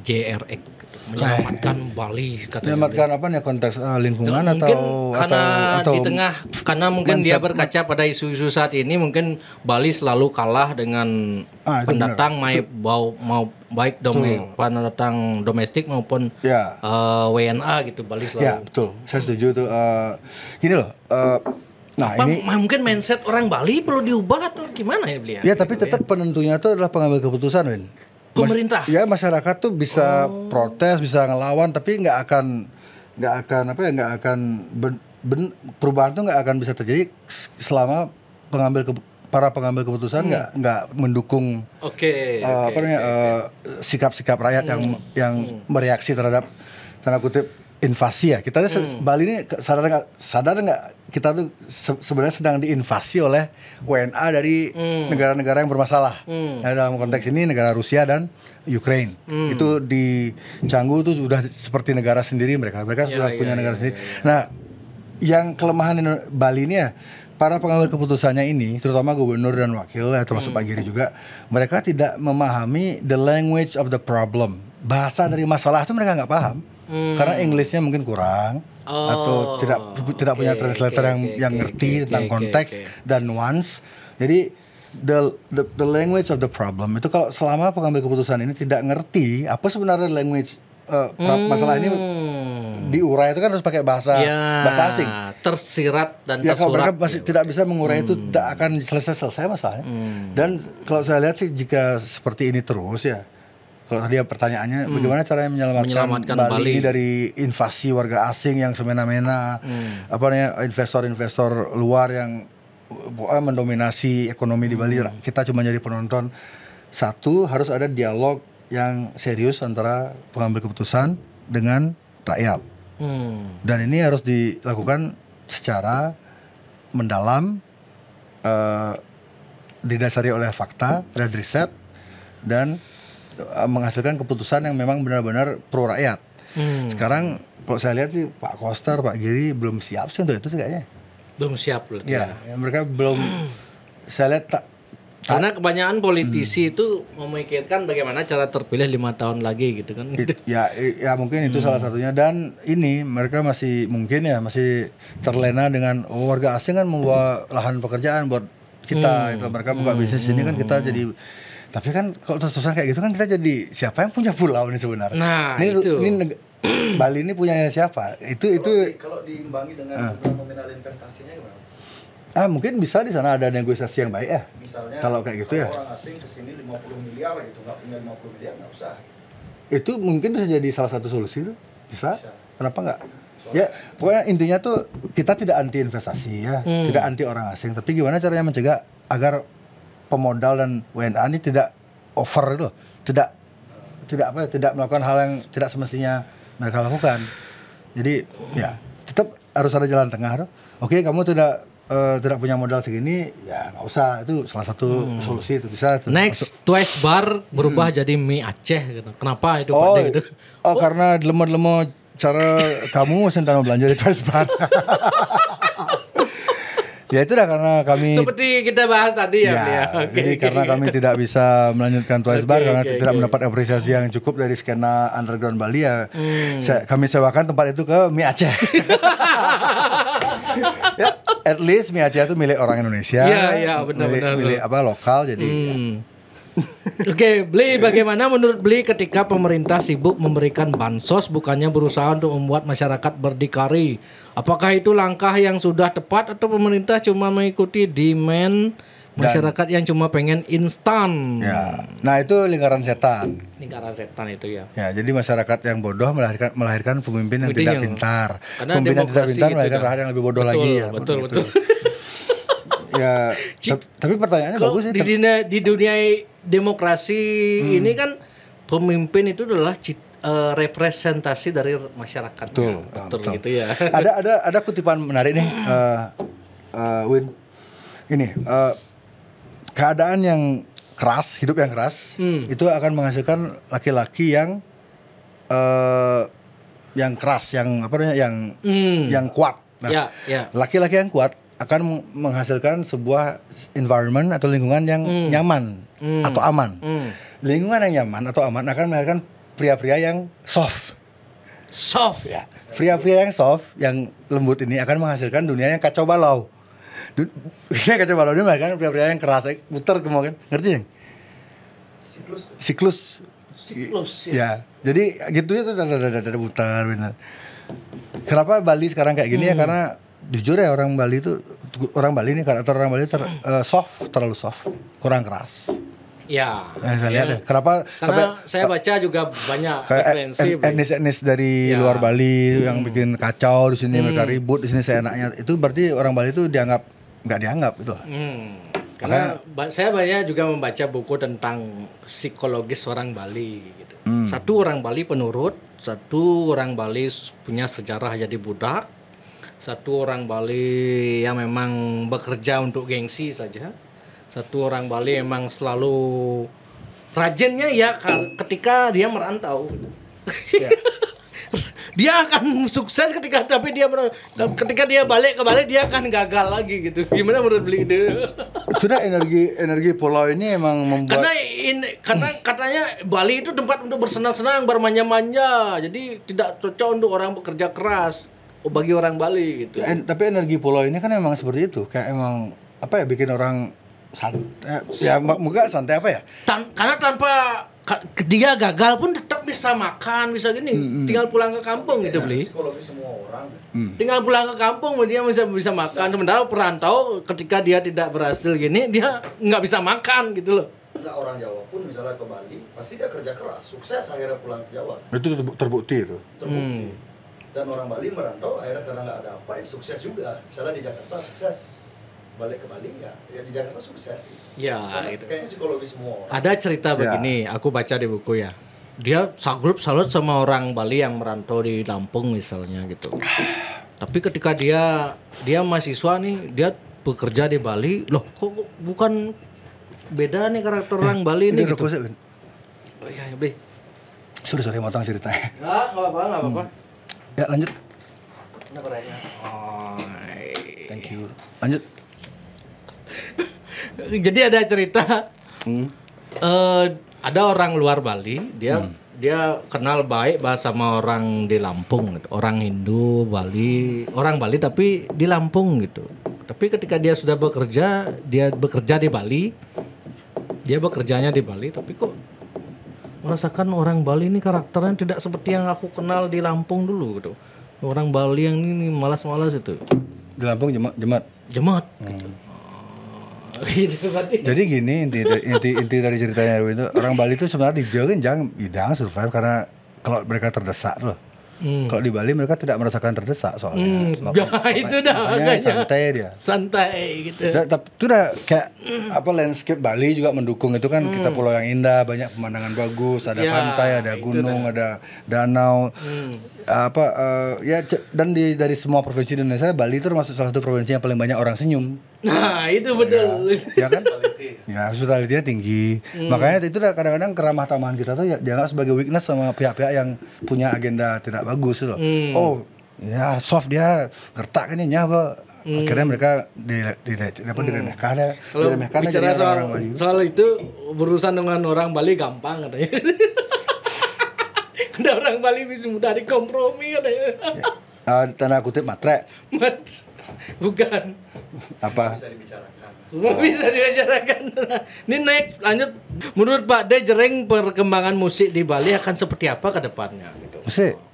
JRX? Menyelamatkan Bali katanya. Menyelamatkan apa nih konteks lingkungan Mungkin atau karena atau di tengah, karena mungkin dia mindset- berkaca pada isu-isu saat ini, mungkin Bali selalu kalah dengan itu pendatang mau baik pendatang domestik maupun Ya. WNA gitu. Bali selalu. Ya betul, saya setuju tuh. Gini loh, nah Apa, ini mungkin mindset orang Bali perlu diubah atau gimana ya beliau? ya tapi tetap penentunya tuh adalah pengambil keputusan, Win. Pemerintah. Ya masyarakat tuh bisa protes, bisa ngelawan, tapi nggak akan perubahan tuh nggak akan bisa terjadi selama para pengambil keputusan nggak mendukung sikap-sikap rakyat yang mereaksi terhadap tanda kutip invasi ya. Kita Bali ini sadar nggak kita tuh sebenarnya sedang diinvasi oleh WNA dari negara-negara yang bermasalah. Nah, dalam konteks ini negara Rusia dan Ukraine. Itu di Canggu tuh sudah seperti negara sendiri mereka sudah punya negara sendiri. Nah, yang kelemahan Bali ini ya para pengambil keputusannya ini, terutama gubernur dan wakil ya, termasuk Pak Giri juga, mereka tidak memahami the language of the problem. Bahasa dari masalah itu mereka nggak paham. Karena Inggrisnya mungkin kurang atau tidak punya translator yang ngerti tentang konteks dan nuance. Jadi the language of the problem itu kalau selama pengambil keputusan ini tidak ngerti apa sebenarnya language masalah ini diurai itu kan harus pakai bahasa asing. Tersirat dan Ya tersurat. kalau mereka masih tidak bisa mengurai itu tidak akan selesai masalahnya. Dan kalau saya lihat sih jika seperti ini terus ya. Kalau tadi pertanyaannya bagaimana caranya menyelamatkan Bali ini dari invasi warga asing yang semena-mena, investor-investor luar yang mendominasi ekonomi di Bali. Kita cuma jadi penonton. Satu, harus ada dialog yang serius antara pengambil keputusan dengan rakyat. Dan ini harus dilakukan secara mendalam, didasari oleh fakta dan riset, dan menghasilkan keputusan yang memang benar-benar pro rakyat. Sekarang kalau saya lihat sih Pak Koster, Pak Giri belum siap sih untuk itu sih kayaknya. Belum siap loh. Ya, mereka belum. Saya lihat Karena kebanyakan politisi itu memikirkan bagaimana cara terpilih 5 tahun lagi gitu kan. Ya mungkin itu salah satunya, dan ini mereka masih terlena dengan warga asing kan membawa lahan pekerjaan buat kita itu, mereka buka bisnis ini kan kita jadi, tapi kan kalau terus-terusan kayak gitu kan kita jadi siapa yang punya pulau ini sebenarnya? Nah, ini Bali ini punyanya siapa? Kalau diimbangi dengan nominal investasinya gimana? Mungkin bisa di sana ada negosiasi yang baik ya. Misalnya kalau kayak gitu ya. Orang asing kesini 50 miliar gitu, nggak punya 50 miliar nggak usah. Itu mungkin bisa jadi salah satu solusi tuh. Bisa. Kenapa nggak? Ya, pokoknya intinya tuh kita tidak anti investasi ya, tidak anti orang asing, tapi gimana caranya mencegah agar pemodal dan WNA ini tidak over itu, tidak melakukan hal yang tidak semestinya mereka lakukan. Jadi ya tetap harus ada jalan tengah tuh. Oke, kamu tidak punya modal segini, ya nggak usah, itu salah satu solusi itu bisa. Next, Twice Bar berubah jadi mie Aceh gitu. Kenapa itu Pak De, gitu? Karena lemo-lemo cara kamu sedang belanja di Twice Bar. Ya itu dah karena kami seperti kita bahas tadi ya. Jadi karena kami tidak bisa melanjutkan Twice Bar karena tidak mendapat apresiasi yang cukup dari skena underground Bali ya. Kami sewakan tempat itu ke mie Aceh. Ya, at least mie Aceh itu milik orang Indonesia. Iya, benar. Milik lokal jadi. Oke, Bli, bagaimana menurut Bli ketika pemerintah sibuk memberikan bansos bukannya berusaha untuk membuat masyarakat berdikari? Apakah itu langkah yang sudah tepat atau pemerintah cuma mengikuti demand masyarakat yang cuma pengen instan? Ya. Nah, itu lingkaran setan. Lingkaran setan itu ya. Ya, jadi masyarakat yang bodoh melahirkan pemimpin yang tidak pintar. Pemimpin yang tidak pintar gitu melahirkan rakyat yang lebih bodoh lagi ya. Betul. Ya, tapi pertanyaannya bagus sih. Di dunia demokrasi ini kan pemimpin itu adalah representasi dari masyarakat. Betul gitu ya. Ada kutipan menarik nih, Win. Ini keadaan yang keras, hidup yang keras, itu akan menghasilkan laki-laki yang keras, yang kuat. Nah, laki-laki yang kuat akan menghasilkan sebuah environment atau lingkungan yang nyaman atau aman. Lingkungan yang nyaman atau aman akan melahirkan pria-pria yang soft. Ya. Pria-pria yang soft, yang lembut ini akan menghasilkan dunia yang kacau balau. Dunia kacau balau ini melahirkan pria-pria yang keras, muter kemungkinan. Ngerti yang? Siklus. Ya. Jadi gitu itu ada muter benar. Kenapa Bali sekarang kayak gini ya, karena jujur ya orang Bali ini karakter orang Bali terlalu soft, kurang keras. Ya. Saya lihat ya. Kenapa? Karena saya baca juga banyak referensi etnis dari luar Bali yang bikin kacau di sini, mereka ribut di sini seenaknya. Itu berarti orang Bali itu nggak dianggap itu. Karena saya banyak juga membaca buku tentang psikologis orang Bali gitu. Satu orang Bali penurut, satu orang Bali punya sejarah jadi budak, satu orang Bali yang memang bekerja untuk gengsi saja, satu orang Bali emang selalu rajinnya ya ketika dia merantau. Ya. Dia akan sukses ketika dia balik ke Bali dia akan gagal lagi gitu. Gimana menurut Bli itu? Sudah energi pulau ini emang membuat karena katanya Bali itu tempat untuk bersenang-senang, bermanja-manja. Jadi tidak cocok untuk orang bekerja keras bagi orang Bali gitu. Tapi energi pulau ini kan emang seperti itu, kayak emang bikin orang santai. Ya muka santai apa ya? Karena tanpa dia gagal pun tetap bisa makan, bisa gini. Tinggal pulang ke kampung gitu, Bli. Psikologi semua orang. Tinggal pulang ke kampung dia bisa makan. Sementara perantau ketika dia tidak berhasil gini, dia nggak bisa makan gitu loh. Nah, orang Jawa pun misalnya ke Bali, pasti dia kerja keras, sukses akhirnya pulang ke Jawa. Itu terbukti itu. Terbukti. Dan orang Bali merantau akhirnya karena nggak ada apa ya sukses juga. Misalnya di Jakarta sukses, balik ke Bali ya di Jakarta sukses sih. Ya, itu kayaknya psikologi semua orang. Ada cerita begini, aku baca di buku ya. Dia salut sama orang Bali yang merantau di Lampung misalnya gitu. Tapi ketika dia mahasiswa nih, dia bekerja di Bali, loh kok bukan beda nih karakter orang Bali ini gitu. Oh iya, Bli. Sorry motong ceritanya. Enggak apa-apa. Ya, lanjut. Thank you. Lanjut. Jadi ada cerita ada orang luar Bali, dia kenal baik sama orang di Lampung gitu. Orang Hindu Bali, orang Bali tapi di Lampung gitu. Tapi ketika dia sudah bekerja, dia bekerja di Bali. Dia bekerjanya di Bali tapi kok merasakan orang Bali ini karakternya tidak seperti yang aku kenal di Lampung dulu gitu. Orang Bali yang ini malas-malas itu. Di Lampung Jemaat. Jemaat gitu. Gitu berarti. Jadi gini inti dari ceritanya itu orang Bali itu sebenarnya jangan survive karena kalau mereka terdesak loh. Kalau di Bali mereka tidak merasakan terdesak soalnya. Itu dah makanya santai dia. Santai gitu. Tapi itu udah kayak landscape Bali juga mendukung itu kan kita pulau yang indah, banyak pemandangan bagus, ada pantai, ada gunung, ada danau. Dan dari semua provinsi di Indonesia Bali itu termasuk salah satu provinsi yang paling banyak orang senyum. Nah, itu betul. Ya kan? Ya, hospitality-nya tinggi. Makanya itu kadang-kadang keramah tamahan kita tuh dianggap sebagai weakness sama pihak-pihak yang punya agenda tidak bagus loh. Oh, ya soft dia gertak kan ini apa. Akhirnya mereka diremehkan ya. Kalau bicara soal itu berurusan dengan orang Bali gampang katanya. Ada orang Bali bisa mudah dikompromi katanya. Tanda kutip matre. Bukan. Apa? Bisa dibicarakan. Ini naik lanjut. Menurut Pak De Jreng perkembangan musik di Bali akan seperti apa ke depannya gitu.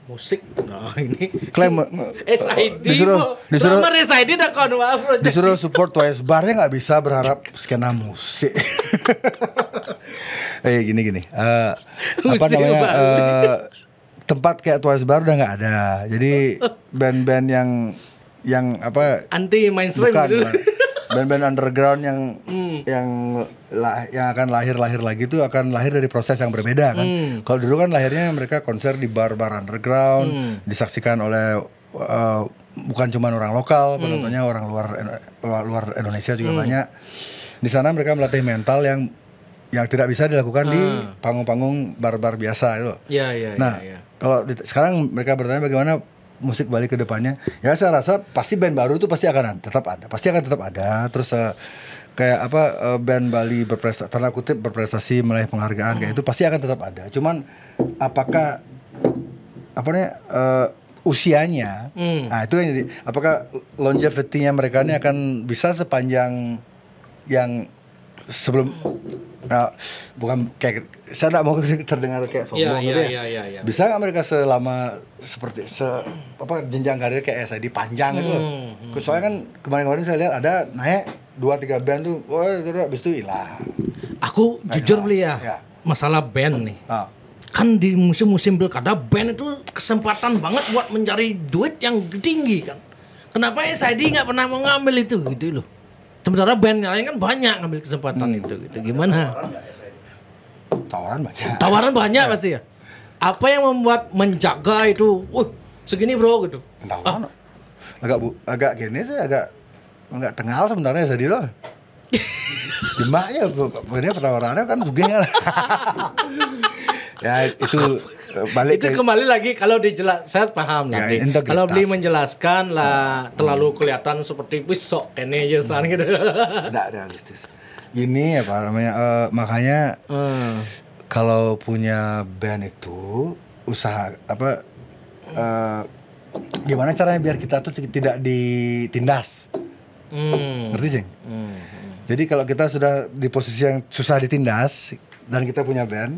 Musik. Nah, ini klaim SID disuruh SID dah kon disuruh support Twice Bar-nya nggak bisa berharap skena musik. Gini. Apa namanya? Tempat kayak Twice Bar udah nggak ada. Jadi band-band yang apa anti mainstream gitu. Band-band underground yang akan lahir lagi itu akan lahir dari proses yang berbeda kan. Kalau dulu kan lahirnya mereka konser di bar-bar underground, disaksikan oleh bukan cuma orang lokal, penontonnya orang luar Indonesia juga banyak. Di sana mereka melatih mental yang tidak bisa dilakukan di panggung-panggung bar-bar biasa itu. Kalau sekarang mereka bertanya bagaimana musik Bali ke depannya, ya saya rasa pasti band baru itu pasti akan tetap ada. Terus kayak band Bali tanda kutip berprestasi meraih penghargaan kayak itu pasti akan tetap ada. Cuman apakah usianya, nah itu yang jadi apakah longevity-nya mereka ini akan bisa sepanjang yang sebelum bukan kayak saya tidak mau terdengar kayak sombong gitu ya. Bisa nggak mereka selama seperti jenjang karir kayak SID panjang gitu loh. Soalnya kan kemarin saya lihat ada naik 2-3 band tuh, habis itu hilang. Aku jujur beli ya masalah band nih. Kan di musim-musim pilkada band itu kesempatan banget buat mencari duit yang tinggi kan. Kenapa SID nggak pernah mau ngambil itu gitu loh. Sementara band yang lain kan banyak ngambil kesempatan itu gitu. Gimana? Tawaran banyak pasti ya. Apa yang membuat menjaga itu? Segini bro gitu. Agak gini sih agak tengal sebenarnya jadi loh. Dimaknya ini penawarannya kan juga. Ya itu balik itu kembali lagi kalau saya paham nanti. Kalau beli menjelaskan lah terlalu kelihatan seperti pisok kene aja gitu. Tidak realistis. Gini makanya kalau punya band itu usaha gimana caranya biar kita tuh tidak ditindas. Ngerti sih? Jadi kalau kita sudah di posisi yang susah ditindas dan kita punya band,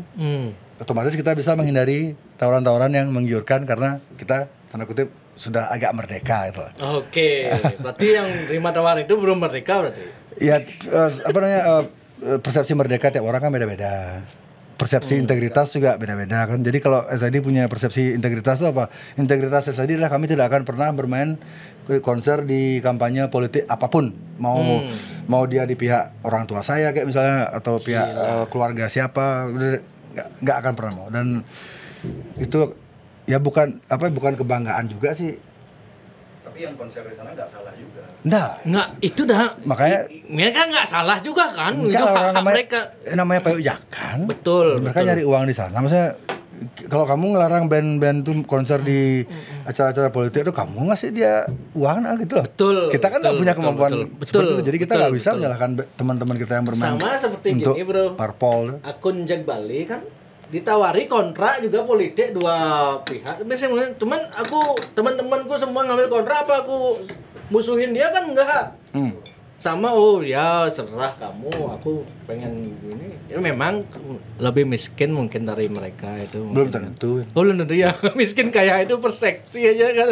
otomatis kita bisa menghindari tawaran-tawaran yang menggiurkan karena kita tanda kutip sudah agak merdeka gitu. Oke, berarti yang terima tawaran itu belum merdeka berarti? Ya persepsi merdeka tiap orang kan beda-beda. Persepsi integritas juga beda-beda kan. Jadi kalau SID punya persepsi integritas itu apa? Integritas SID adalah kami tidak akan pernah bermain konser di kampanye politik apapun. Mau dia di pihak orang tua saya kayak misalnya atau pihak keluarga siapa, nggak akan pernah mau. Dan itu ya bukan kebanggaan juga sih. Tapi yang konser di sana nggak salah juga. Nggak, itu dah. Makanya mereka nggak salah juga kan. Itu hak mereka. Namanya payojakan. Betul. Mereka nyari uang di sana. Maksudnya kalau kamu ngelarang band-band tuh konser di acara-acara politik tuh kamu ngasih dia uang gitu loh. Betul. Kita kan nggak punya kemampuan seperti itu, jadi kita nggak bisa betul. menyalahkan teman-teman kita yang bermain Sama seperti untuk gini, Bro. parpol. Akun Jack Bali kan ditawari kontrak juga politik dua pihak. Biasanya cuman aku teman-temanku semua ngambil kontrak, apa aku musuhin dia kan enggak. Sama ya serah kamu, aku pengen gini. Ya memang lebih miskin mungkin dari mereka itu. Belum tentu. Oh belum tentu ya. Miskin kaya itu persepsi aja kan.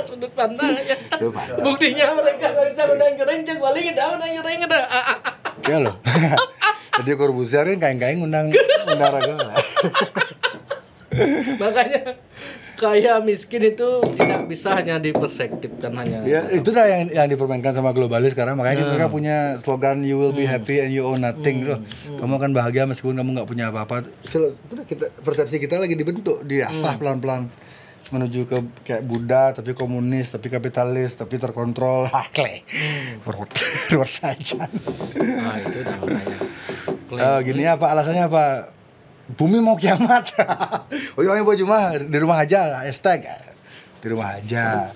Sudut pandang aja. Buktinya mereka nggak bisa menang kering, Jack Bali kita menang kering ada. Ya loh. Jadi Corbuzier kan kain-kain undang ragam. Makanya kaya miskin itu tidak bisa hanya diperspektifkan hanya. Ya itu dah yang dipermainkan sama globalis sekarang, makanya mereka punya slogan you will be happy and you own nothing. Kamu akan bahagia meskipun kamu nggak punya apa-apa. Itu kita, persepsi kita lagi dibentuk, diasah pelan-pelan menuju ke kayak Buddha tapi komunis, tapi kapitalis, tapi terkontrol. Forward saja. Nah, itu dah makanya. Gini apa alasannya apa? Bumi mau kiamat. Oh iya baju mah di rumah aja, hashtag di rumah aja.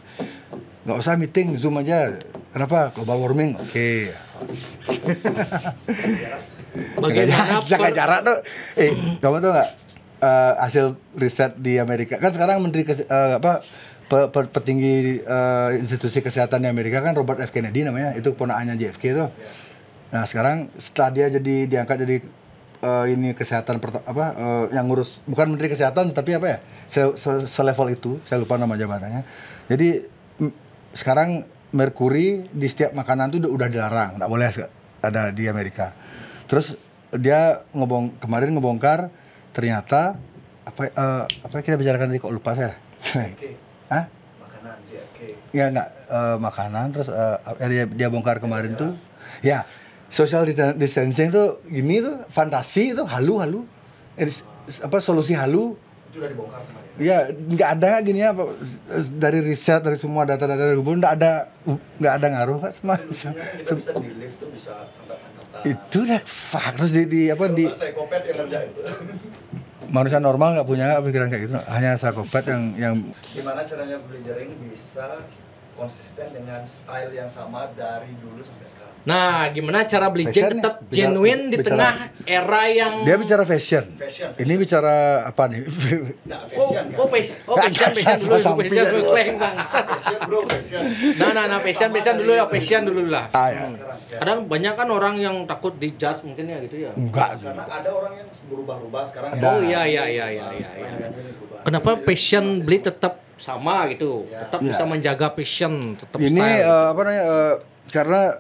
Nggak usah meeting, Zoom aja. Kenapa? Global warming. Oke. Bagaimana jaga jarak tuh. Kamu tuh nggak hasil riset di Amerika? Kan sekarang menteri petinggi institusi kesehatan di Amerika kan Robert F Kennedy namanya. Itu ponakannya JFK itu. Nah sekarang setelah dia diangkat jadi ini kesehatan yang ngurus, bukan menteri kesehatan tapi apa ya, selevel itu saya lupa nama jabatannya. Jadi sekarang merkuri di setiap makanan tuh udah dilarang, nggak boleh ada di Amerika. Terus dia kemarin ngebongkar ternyata apa kita bicarakan tadi kok lupa saya. Hah? Makanan JFK. Ya nggak makanan, terus dia bongkar kemarin tuh ya. Social distancing tuh gini tuh fantasi itu halu solusi halu Itu udah dibongkar sama dia. ya nggak ada gini apa dari riset dari semua data-data dari nggak ada ngaruh kan sama Kita bisa di lift tuh bisa angkat-angkatan. itu udah fuck terus di Psikopat yang ngerjain itu. manusia normal nggak punya pikiran kayak gitu, hanya psikopat yang Gimana caranya Beli Jering bisa konsisten dengan style yang sama dari dulu sampai sekarang? Nah, gimana cara Beli Fashion Jeng tetap ya? genuine di Bicara- tengah era yang dia bicara fashion. Ini bicara apa nih? Nah, fashion kan? fashion dulu, fashion dulu, klaim bangsat. Fashion bro, fashion. Nah, fashion dulu lah. Ya. Sekarang, ya. Kadang banyak kan orang yang takut dijudge mungkin ya gitu ya. Enggak. Karena ada orang yang berubah-ubah sekarang Ada. ya. Oh iya. Kenapa passion Beli tetap sama gitu? Tetap bisa menjaga passion, tetap Ini style. karena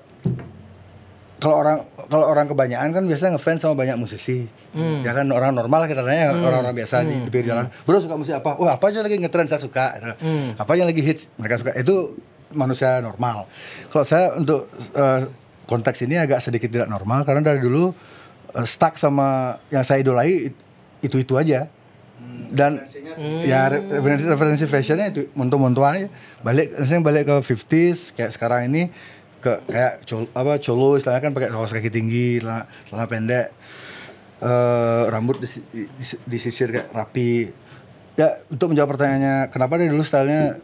kalau orang kebanyakan kan biasanya ngefans sama banyak musisi. Ya kan orang normal kita tanya orang-orang biasa di pinggir jalan. Bro suka musik apa? Wah, apa aja lagi ngetren saya suka. Apa yang lagi hits mereka suka. Itu manusia normal. Kalau saya untuk konteks ini agak sedikit tidak normal karena dari dulu stuck sama yang saya idolai itu aja. Dan ya referensi fashionnya itu monto-montoan aja. Balik ke 50s kayak sekarang ini kayak colo istilahnya kan pakai kaos kaki tinggi, celana pendek, rambut disisir kayak rapi. Ya untuk menjawab pertanyaannya kenapa dari dulu stylenya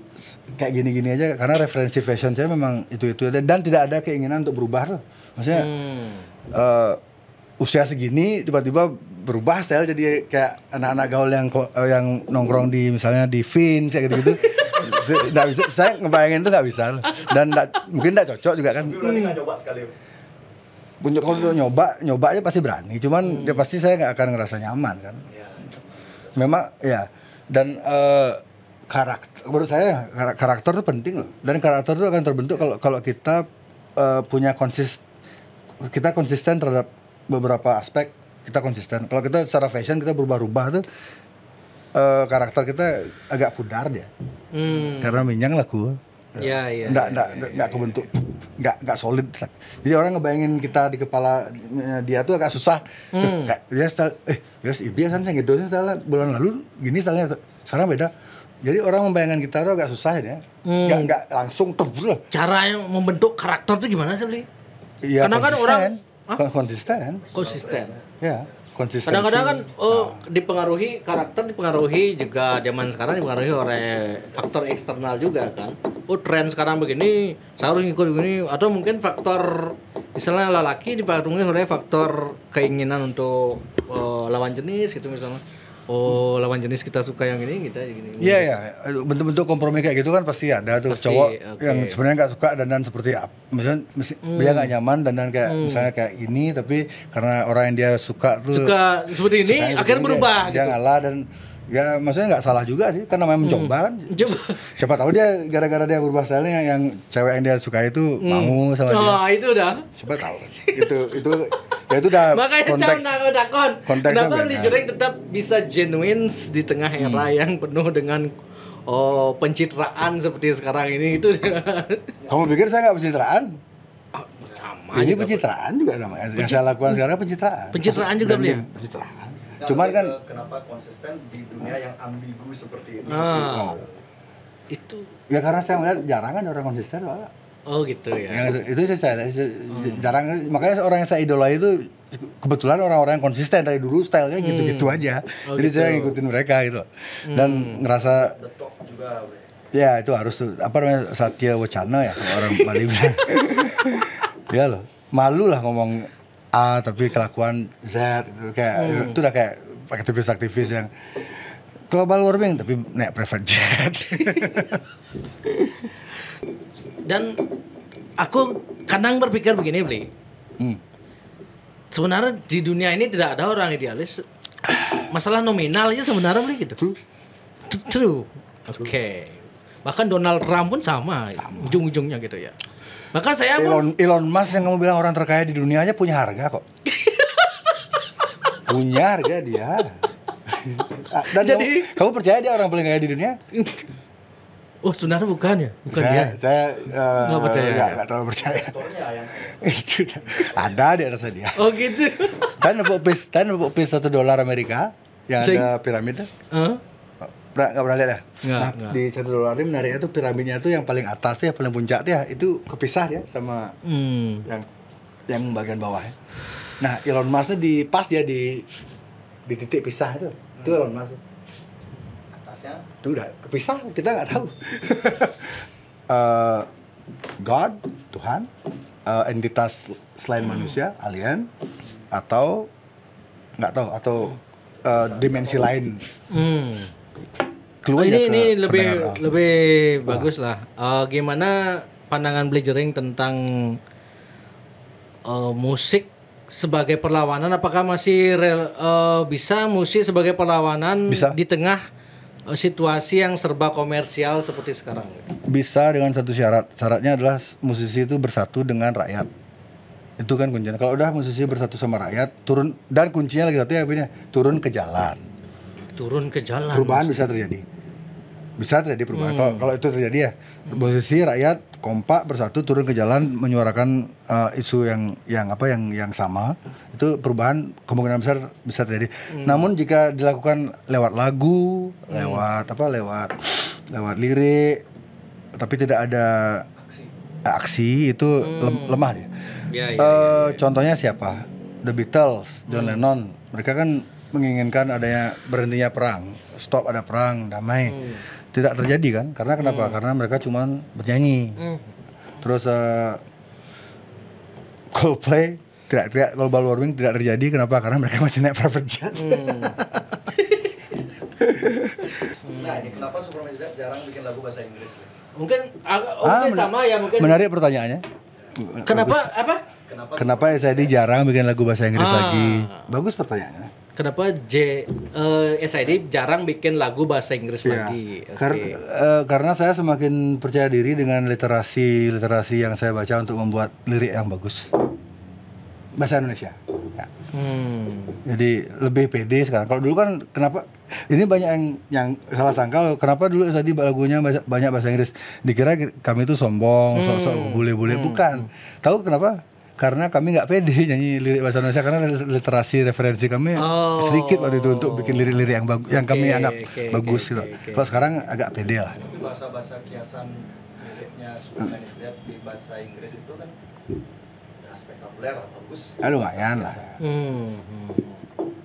kayak gini-gini aja, karena referensi fashion saya memang itu aja dan tidak ada keinginan untuk berubah loh. Maksudnya usia segini tiba-tiba berubah style jadi kayak anak-anak gaul yang nongkrong di misalnya di Vins kayak gitu-gitu. Nggak bisa, saya ngebayangin tuh nggak bisa dan mungkin nggak cocok juga kan. Berarti nggak coba sekali. Kalau nyoba aja pasti berani, cuman ya pasti saya nggak akan ngerasa nyaman kan. Ya. Memang ya dan karakter menurut saya karakter itu penting loh, dan karakter itu akan terbentuk kalau kita punya kita konsisten terhadap beberapa aspek. Kita konsisten. Kalau kita secara fashion kita berubah-ubah tuh karakter kita agak pudar dia. Karena minyak laku. Iya. Nggak kebentuk, nggak solid. Jadi orang ngebayangin kita di kepala dia tuh agak susah. Dia style, biasa saya gitu style bulan lalu gini stylenya, sekarang beda. Jadi orang membayangkan kita tuh agak susah ya. Nggak langsung tebul. Cara yang membentuk karakter tuh gimana sih, Bli? Iya, karena kan orang konsisten. konsisten. Ya. konsistensi. Kadang-kadang kan dipengaruhi karakter, dipengaruhi juga zaman sekarang dipengaruhi oleh faktor eksternal juga kan. Tren sekarang begini, saya harus ngikut begini, atau mungkin faktor misalnya lelaki dipengaruhi oleh faktor keinginan untuk lawan jenis gitu misalnya. Lawan jenis kita suka yang ini, kita gini. Iya ya, bentuk-bentuk kompromi kayak gitu kan pasti ada tuh. Pasti, cowok yang sebenarnya nggak suka dandan seperti apa, misalnya dia nggak nyaman dandan kayak misalnya kayak ini, tapi karena orang yang dia suka seperti ini, akhirnya berubah. Dia ngalah dan ya maksudnya nggak salah juga sih, kan namanya mencoba kan. Siapa tahu dia gara-gara dia berubah stylenya yang cewek yang dia suka itu mau sama dia. Itu udah. Siapa tahu itu ya itu udah makanya konteksnya kenapa Beli Jering tetap bisa genuine di tengah era yang penuh dengan pencitraan seperti sekarang ini itu. Kamu pikir saya nggak pencitraan? Sama ini pencitraan juga namanya. Yang saya lakukan sekarang pencitraan juga beli. Pencitraan. Cuman kan kenapa konsisten di dunia yang ambigu seperti ini? Itu ya karena saya melihat jarang kan orang konsisten, Pak. Oh gitu ya. Itu saya jarang, makanya orang yang saya idolai itu kebetulan orang-orang yang konsisten dari dulu stylenya gitu-gitu aja. Jadi gitu. Saya ngikutin mereka gitu. Dan ngerasa The Talk juga. Ya itu harus tuh, apa namanya, Satya Wacana ya kalau orang Bali bilang. Ya loh, malu lah ngomong A tapi kelakuan Z gitu. Kayak itu udah kayak aktivis-aktivis yang global warming tapi naik private jet. Dan aku kadang berpikir begini, Bli. Sebenarnya di dunia ini tidak ada orang idealis. Masalah nominal aja sebenarnya, Bli, gitu. True. Oke. Bahkan Donald Trump pun sama. Ujung-ujungnya gitu ya. Bahkan saya Elon Musk yang kamu bilang orang terkaya di dunia aja punya harga kok. Punya harga dia. Dan jadi kamu percaya dia orang paling kaya di dunia? Sebenarnya bukan ya? Bukan saya nggak percaya. Nggak terlalu percaya. Itu ada di atas dia. Oh gitu. Kan nepuk pis $1 Amerika yang ada piramid. Nggak pernah lihat ya? Nggak. Di $1 ini menariknya tuh piramidnya tuh yang paling atas tuh, yang paling puncak tuh ya, itu kepisah ya sama yang bagian bawah ya. Nah Elon Musk di pas dia di titik pisah itu Elon Musk. Atasnya itu udah kepisah, kita nggak tahu. God, Tuhan, entitas selain manusia, alien, atau nggak tahu, atau dimensi lain. Ini lebih bagus lah. Gimana pandangan Beli Jering tentang musik sebagai perlawanan? Apakah masih bisa musik sebagai perlawanan di tengah situasi yang serba komersial seperti sekarang? Bisa dengan satu syarat. Syaratnya adalah musisi itu bersatu dengan rakyat. Itu kan kuncinya. Kalau udah musisi bersatu sama rakyat, turun, dan kuncinya lagi satu ya, turun ke jalan. Turun ke jalan. Perubahan bisa terjadi. Bisa terjadi perubahan. Kalau itu terjadi ya, musisi rakyat kompak bersatu turun ke jalan menyuarakan isu yang sama, itu perubahan kemungkinan besar bisa terjadi. Namun jika dilakukan lewat lagu, lewat lirik, tapi tidak ada aksi itu lemah dia. Contohnya siapa? The Beatles, John Lennon, mereka kan menginginkan adanya berhentinya perang, stop ada perang, damai. Tidak terjadi kan? Karena kenapa? Karena mereka cuma bernyanyi. Terus Coldplay tidak global warming tidak terjadi. Kenapa? Karena mereka masih naik private jet. Nah, ini kenapa Superman jarang bikin lagu bahasa Inggris? Mungkin sama ya mungkin. Menarik pertanyaannya. Kenapa SID jarang bikin lagu bahasa Inggris lagi? Bagus pertanyaannya. Kenapa SID jarang bikin lagu bahasa Inggris lagi? Karena saya semakin percaya diri dengan literasi yang saya baca untuk membuat lirik yang bagus bahasa Indonesia. Ya. Jadi lebih pede sekarang. Kalau dulu kan kenapa? Ini banyak yang salah sangka. Kenapa dulu SID lagunya banyak bahasa Inggris? Dikira kami itu sombong, sok-sok bule-bule. Bukan. Tahu kenapa? Karena kami nggak pede nyanyi lirik bahasa Indonesia karena literasi referensi kami sedikit waktu itu untuk bikin lirik-lirik yang bagus, yang kami anggap bagus gitu. Kalau sekarang agak pede lah. Tapi bahasa kiasan liriknya Superman is Dead di bahasa Inggris itu kan spektakuler, bagus. Lumayan lah.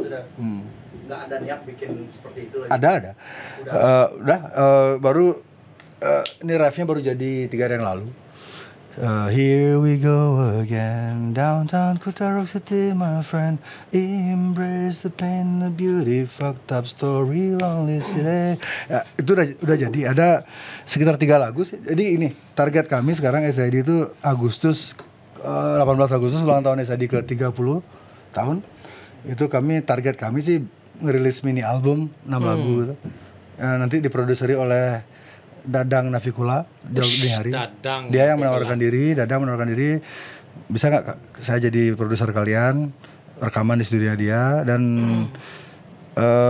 sudah nggak ada niat bikin seperti itu lagi. Ada. Udah baru ini refnya baru jadi 3 hari yang lalu. Here we go again, downtown Kuta Rock City, my friend. Embrace the pain, the beauty, fucked up story, lonely city. Ya, itu udah jadi. Ada sekitar 3 lagu sih. Jadi ini target kami sekarang SID itu 18 Agustus ulang tahun SID ke 30 tahun. Itu target kami sih ngerilis mini album 6 lagu gitu. Nanti diproduseri oleh Dadang Navikula di hari. Dia yang menawarkan diri, bisa nggak saya jadi produser kalian, rekaman di studio dia, dan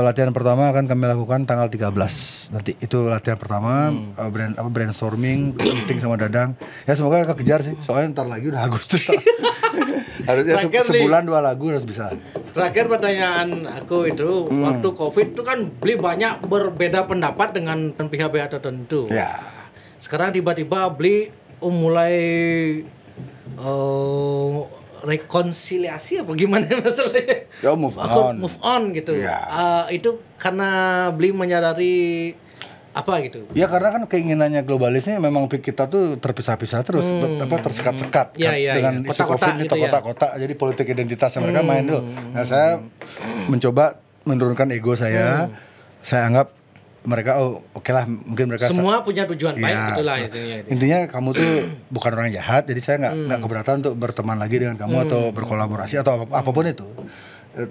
latihan pertama akan kami lakukan tanggal 13 nanti. Itu latihan pertama, brainstorming, meeting sama Dadang. Ya semoga kekejar sih, soalnya ntar lagi udah Agustus. Harusnya sebulan 2 lagu harus bisa. Terakhir pertanyaan aku itu, waktu COVID itu kan beli banyak berbeda pendapat dengan pihak-pihak tertentu. Ya. Sekarang tiba-tiba beli mulai rekonsiliasi apa gimana masalahnya? Ya move on gitu. Ya. Itu karena beli menyadari apa gitu? Ya karena kan keinginannya globalisnya memang kita tuh terpisah-pisah terus, tersekat-sekat dengan isu COVID ini, kota-kota. Jadi politik identitasnya mereka main dulu. Nah saya mencoba menurunkan ego saya. Saya anggap mereka oke lah, mungkin mereka semua punya tujuan baik, itulah intinya kamu tuh bukan orang jahat, jadi saya nggak keberatan untuk berteman lagi dengan kamu atau berkolaborasi atau apapun itu.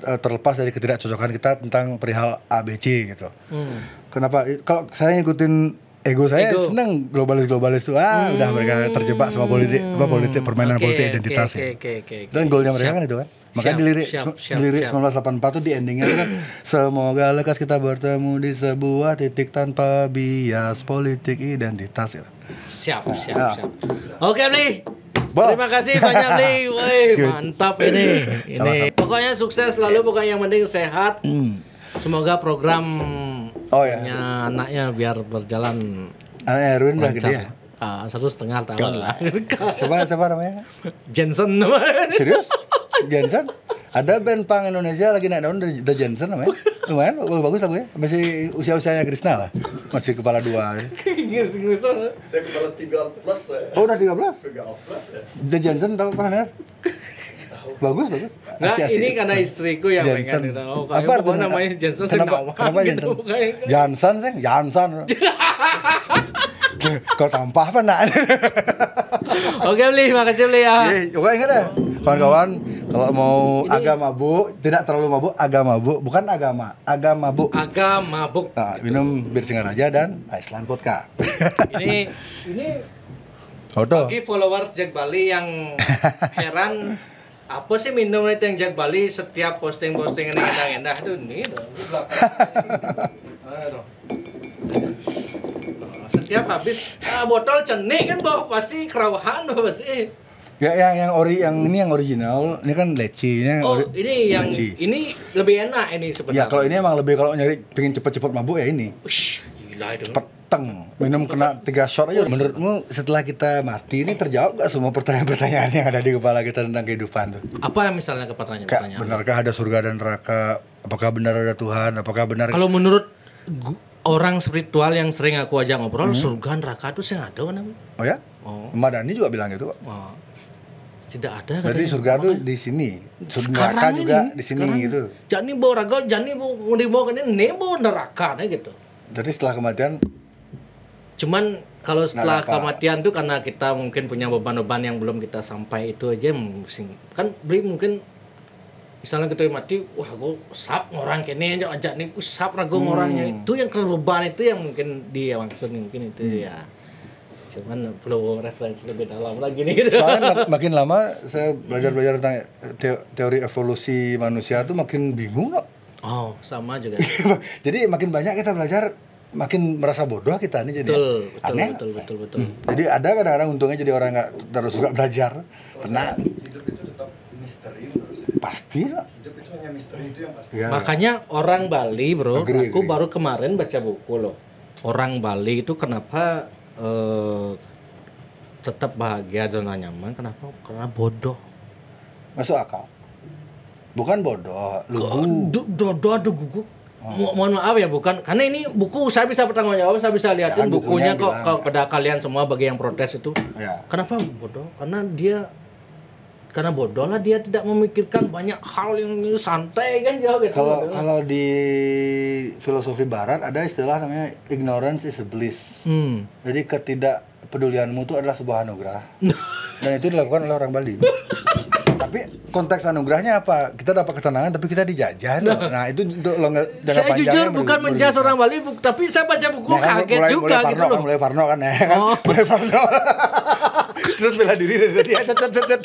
Terlepas dari ketidakcocokan kita tentang perihal ABC gitu. Kenapa? Kalau saya ngikutin ego saya, seneng globalis tuh. Udah mereka terjebak sama politik permainan politik identitas ya. Dan goalnya mereka kan itu kan. Makanya di lirik 1984 tuh di endingnya itu kan, semoga lekas kita bertemu di sebuah titik tanpa bias politik identitas gitu. Siap. Oke, Bli. Terima kasih banyak, Bli. Woi, mantap ini. Sama-sama. Pokoknya sukses selalu, pokoknya yang penting sehat. Semoga program anaknya biar berjalan. Anak Erwin udah gede ya? 1,5 tahun lah. Siapa namanya? Jensen. Serius? Jensen? Ada band punk Indonesia lagi naik daun, The Jensen namanya. Lumayan, bagus lagunya. Masih usia-usianya Krisna lah. Masih kepala 2. Saya kepala 3 plus saya. Oh udah 13? 3 plus ya. The Jensen tahu pernah dengar? Bagus. Nah, ini karena istriku yang pengen gitu. Oh, apa artinya namanya Jensen? Kenapa Jensen? Jansan. Kau tampah apa nak? Oke, Bli, makasih Bli ya. Oke, ingat ya, kawan-kawan, kalau mau agak mabuk, tidak terlalu mabuk, agak mabuk, bukan agama, agak mabuk. Agak mabuk. Nah, minum bir Singaraja dan Iceland vodka. ini bagi followers Jack Bali yang heran, apa sih minum itu yang Jack Bali setiap posting-posting ini enak-enak itu nih setiap habis botol cenik kan bawa pasti kerawahan pasti. Ya yang original ini kan leci ini. Ini lebih enak ini sebenarnya. Ya kalau ini emang lebih, kalau nyari pengen cepet-cepet mabuk ya ini. Gila itu. Peteng minum kena 3 shot aja. Menurutmu setelah kita mati ini terjawab gak semua pertanyaan-pertanyaan yang ada di kepala kita tentang kehidupan tuh? Apa yang misalnya pertanyaan? Benarkah ada surga dan neraka? Apakah benar ada Tuhan? Apakah benar? Kalau menurut orang spiritual yang sering aku ajak ngobrol, surga neraka itu sih ada kan? Oh ya? Mbak Dani juga bilang gitu kok. Tidak ada. Berarti surga tuh di sini. Neraka juga di sini gitu. Jani bawa raga, jani mau kan ini bawa neraka gitu. Jadi setelah kematian. Cuman kalau setelah kematian tuh karena kita mungkin punya beban-beban yang belum kita sampai itu aja kan beli mungkin. Misalnya kita mati, wah gue sap orang kene ajak nih sap ragu orangnya itu yang kebeban itu yang mungkin dia maksud mungkin itu ya. Cuman perlu referensi lebih dalam lagi nih gitu. Soalnya makin lama saya belajar tentang teori evolusi manusia tuh makin bingung kok. Oh, sama juga. Jadi makin banyak kita belajar, makin merasa bodoh kita nih jadi. Aneh. Betul. Jadi ada kadang-kadang untungnya jadi orang nggak terus suka belajar. Pernah. Hidup itu tetap misteri menurut saya. Pasti lah. Hidup itu hanya misteri itu yang pasti. Ya. Makanya orang Bali, bro, agree. Baru kemarin baca buku loh. Orang Bali itu kenapa tetap bahagia dan nyaman? Kenapa? Karena bodoh. Masuk akal. Bukan bodoh, lugu. Aduh guguk. Mohon maaf ya, bukan karena ini buku saya bisa bertanggung jawab, saya bisa liatin bukunya kok kepada kalian semua bagi yang protes itu. Ya. Kenapa bodoh? Karena bodoh lah dia tidak memikirkan banyak hal yang santai kan jauh gitu. Kalau di filosofi barat ada istilah namanya ignorance is a bliss. Jadi ketidakpedulianmu itu adalah sebuah anugerah. Dan itu dilakukan oleh orang Bali. Tapi konteks anugerahnya apa? Kita dapat ketenangan tapi kita dijajah. Nah, itu untuk saya jujur bukan menjudge orang Bali, tapi saya baca buku kaget juga gitu loh. Mulai Parno kan ya kan? Mulai Parno. Terus bela diri dari tadi cet.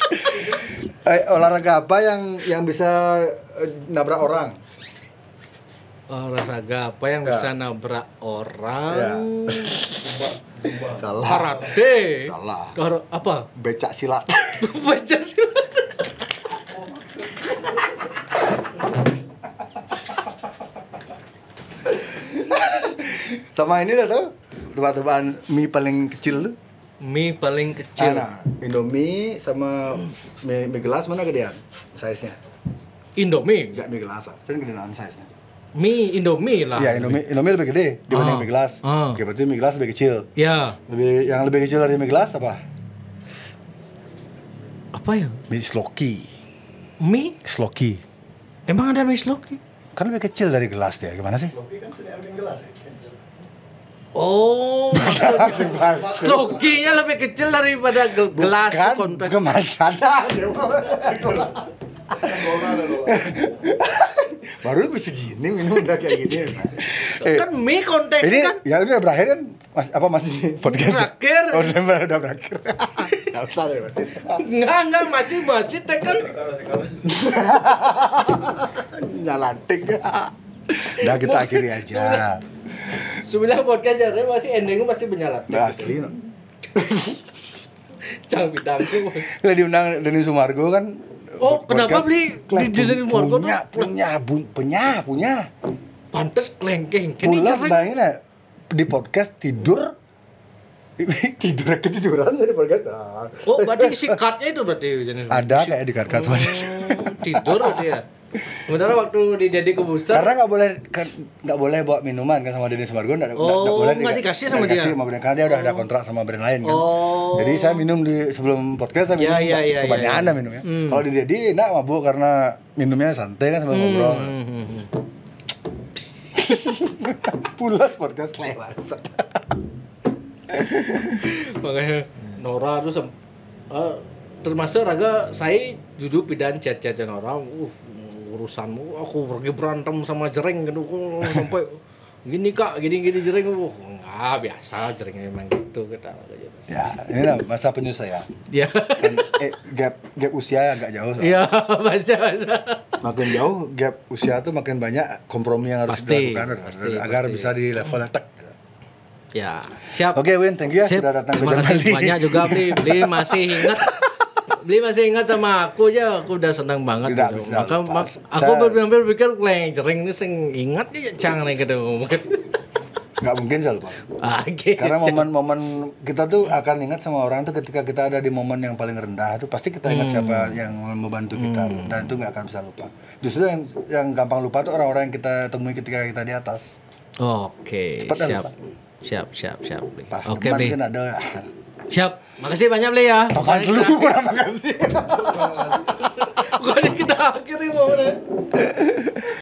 Olahraga apa yang bisa nabrak orang? Olahraga apa yang bisa nabrak orang? Salah. Karate. Salah. Apa? Becak silat. Becak silat. Sama ini dah tuh tebak-tebakan mie paling kecil tuh. Mie paling kecil. Nah, Indomie sama mie gelas mana gedean size-nya? Indomie. Enggak mie gelas, saya gedean size-nya. Mie Indomie lah. Iya, Indomie lebih gede dibanding mie gelas. Oke, berarti mie gelas lebih kecil. Ya. Yang lebih kecil dari mie gelas apa? Apa ya? Mie sloki. Mie? Sloki. Emang ada mie sloki? Kan lebih kecil dari gelas dia. Gimana sih? Sloki kan sudah ambil gelas ya. Oh, maksudnya slokinya lebih kecil daripada gelas. Bukan, kemasan. Baru bisa gini minum udah kayak gini. Kan mie konteksnya ini, kan. Ya udah berakhir kan? Masih podcast? Berakhir. Oh, udah berakhir. Enggak usah deh masih. Enggak masih teh kan. Nyalatik. Udah kita akhiri aja. Sebenarnya podcast jadi masih endingnya masih menyalatik. Asli. Jangan bidangku. Lah diundang Denny Sumargo kan. Oh, kenapa beli di Denny Sumargo tuh? Punya. Pantes kelengkeng. Pulang bayangin ya, di podcast tidur ketiduran jadi podcast. Oh, berarti si cut-nya itu berarti ada kayak di cut sama tidur berarti ya. Sebenarnya waktu di Deddy Kobuser karena nggak boleh bawa minuman kan sama Denny Sumargo nggak boleh dikasih sama dia karena dia udah ada kontrak sama brand lain kan. Jadi saya minum sebelum podcast saya minum kebanyakan minumnya. Kalau di Deddy enak mabuk karena minumnya santai kan sambil ngobrol. Pulas podcast lewat. Makanya Nora tuh termasuk Raga saya duduk pidan chat-chatan orang urusanmu aku pergi berantem sama Jering gitu sampai gini kak gini Jering enggak biasa Jering memang gitu kita ya ini lah masa penyesuaian ya gap usia agak jauh iya masa makin jauh gap usia tuh makin banyak kompromi yang harus dilakukan agar bisa di level yang tek. Ya, siap. Oke, Win, thank you ya sudah datang ke Bali. Terima kasih banyak juga Bli masih ingat sama aku aja, aku udah senang banget gitu. Maka aku benar-benar pikir Jering ini sing ingat ya cang nih gitu. Nggak mungkin saya lupa. Karena momen-momen kita tuh akan ingat sama orang tuh ketika kita ada di momen yang paling rendah tuh pasti kita ingat siapa yang membantu kita dan itu nggak akan bisa lupa. Justru yang gampang lupa tuh orang-orang yang kita temui ketika kita di atas. Oke, siap. Oke, Bli. Siap. Makasih banyak, Bli ya. Makan dulu, makasih. Bukan kita akhiri mau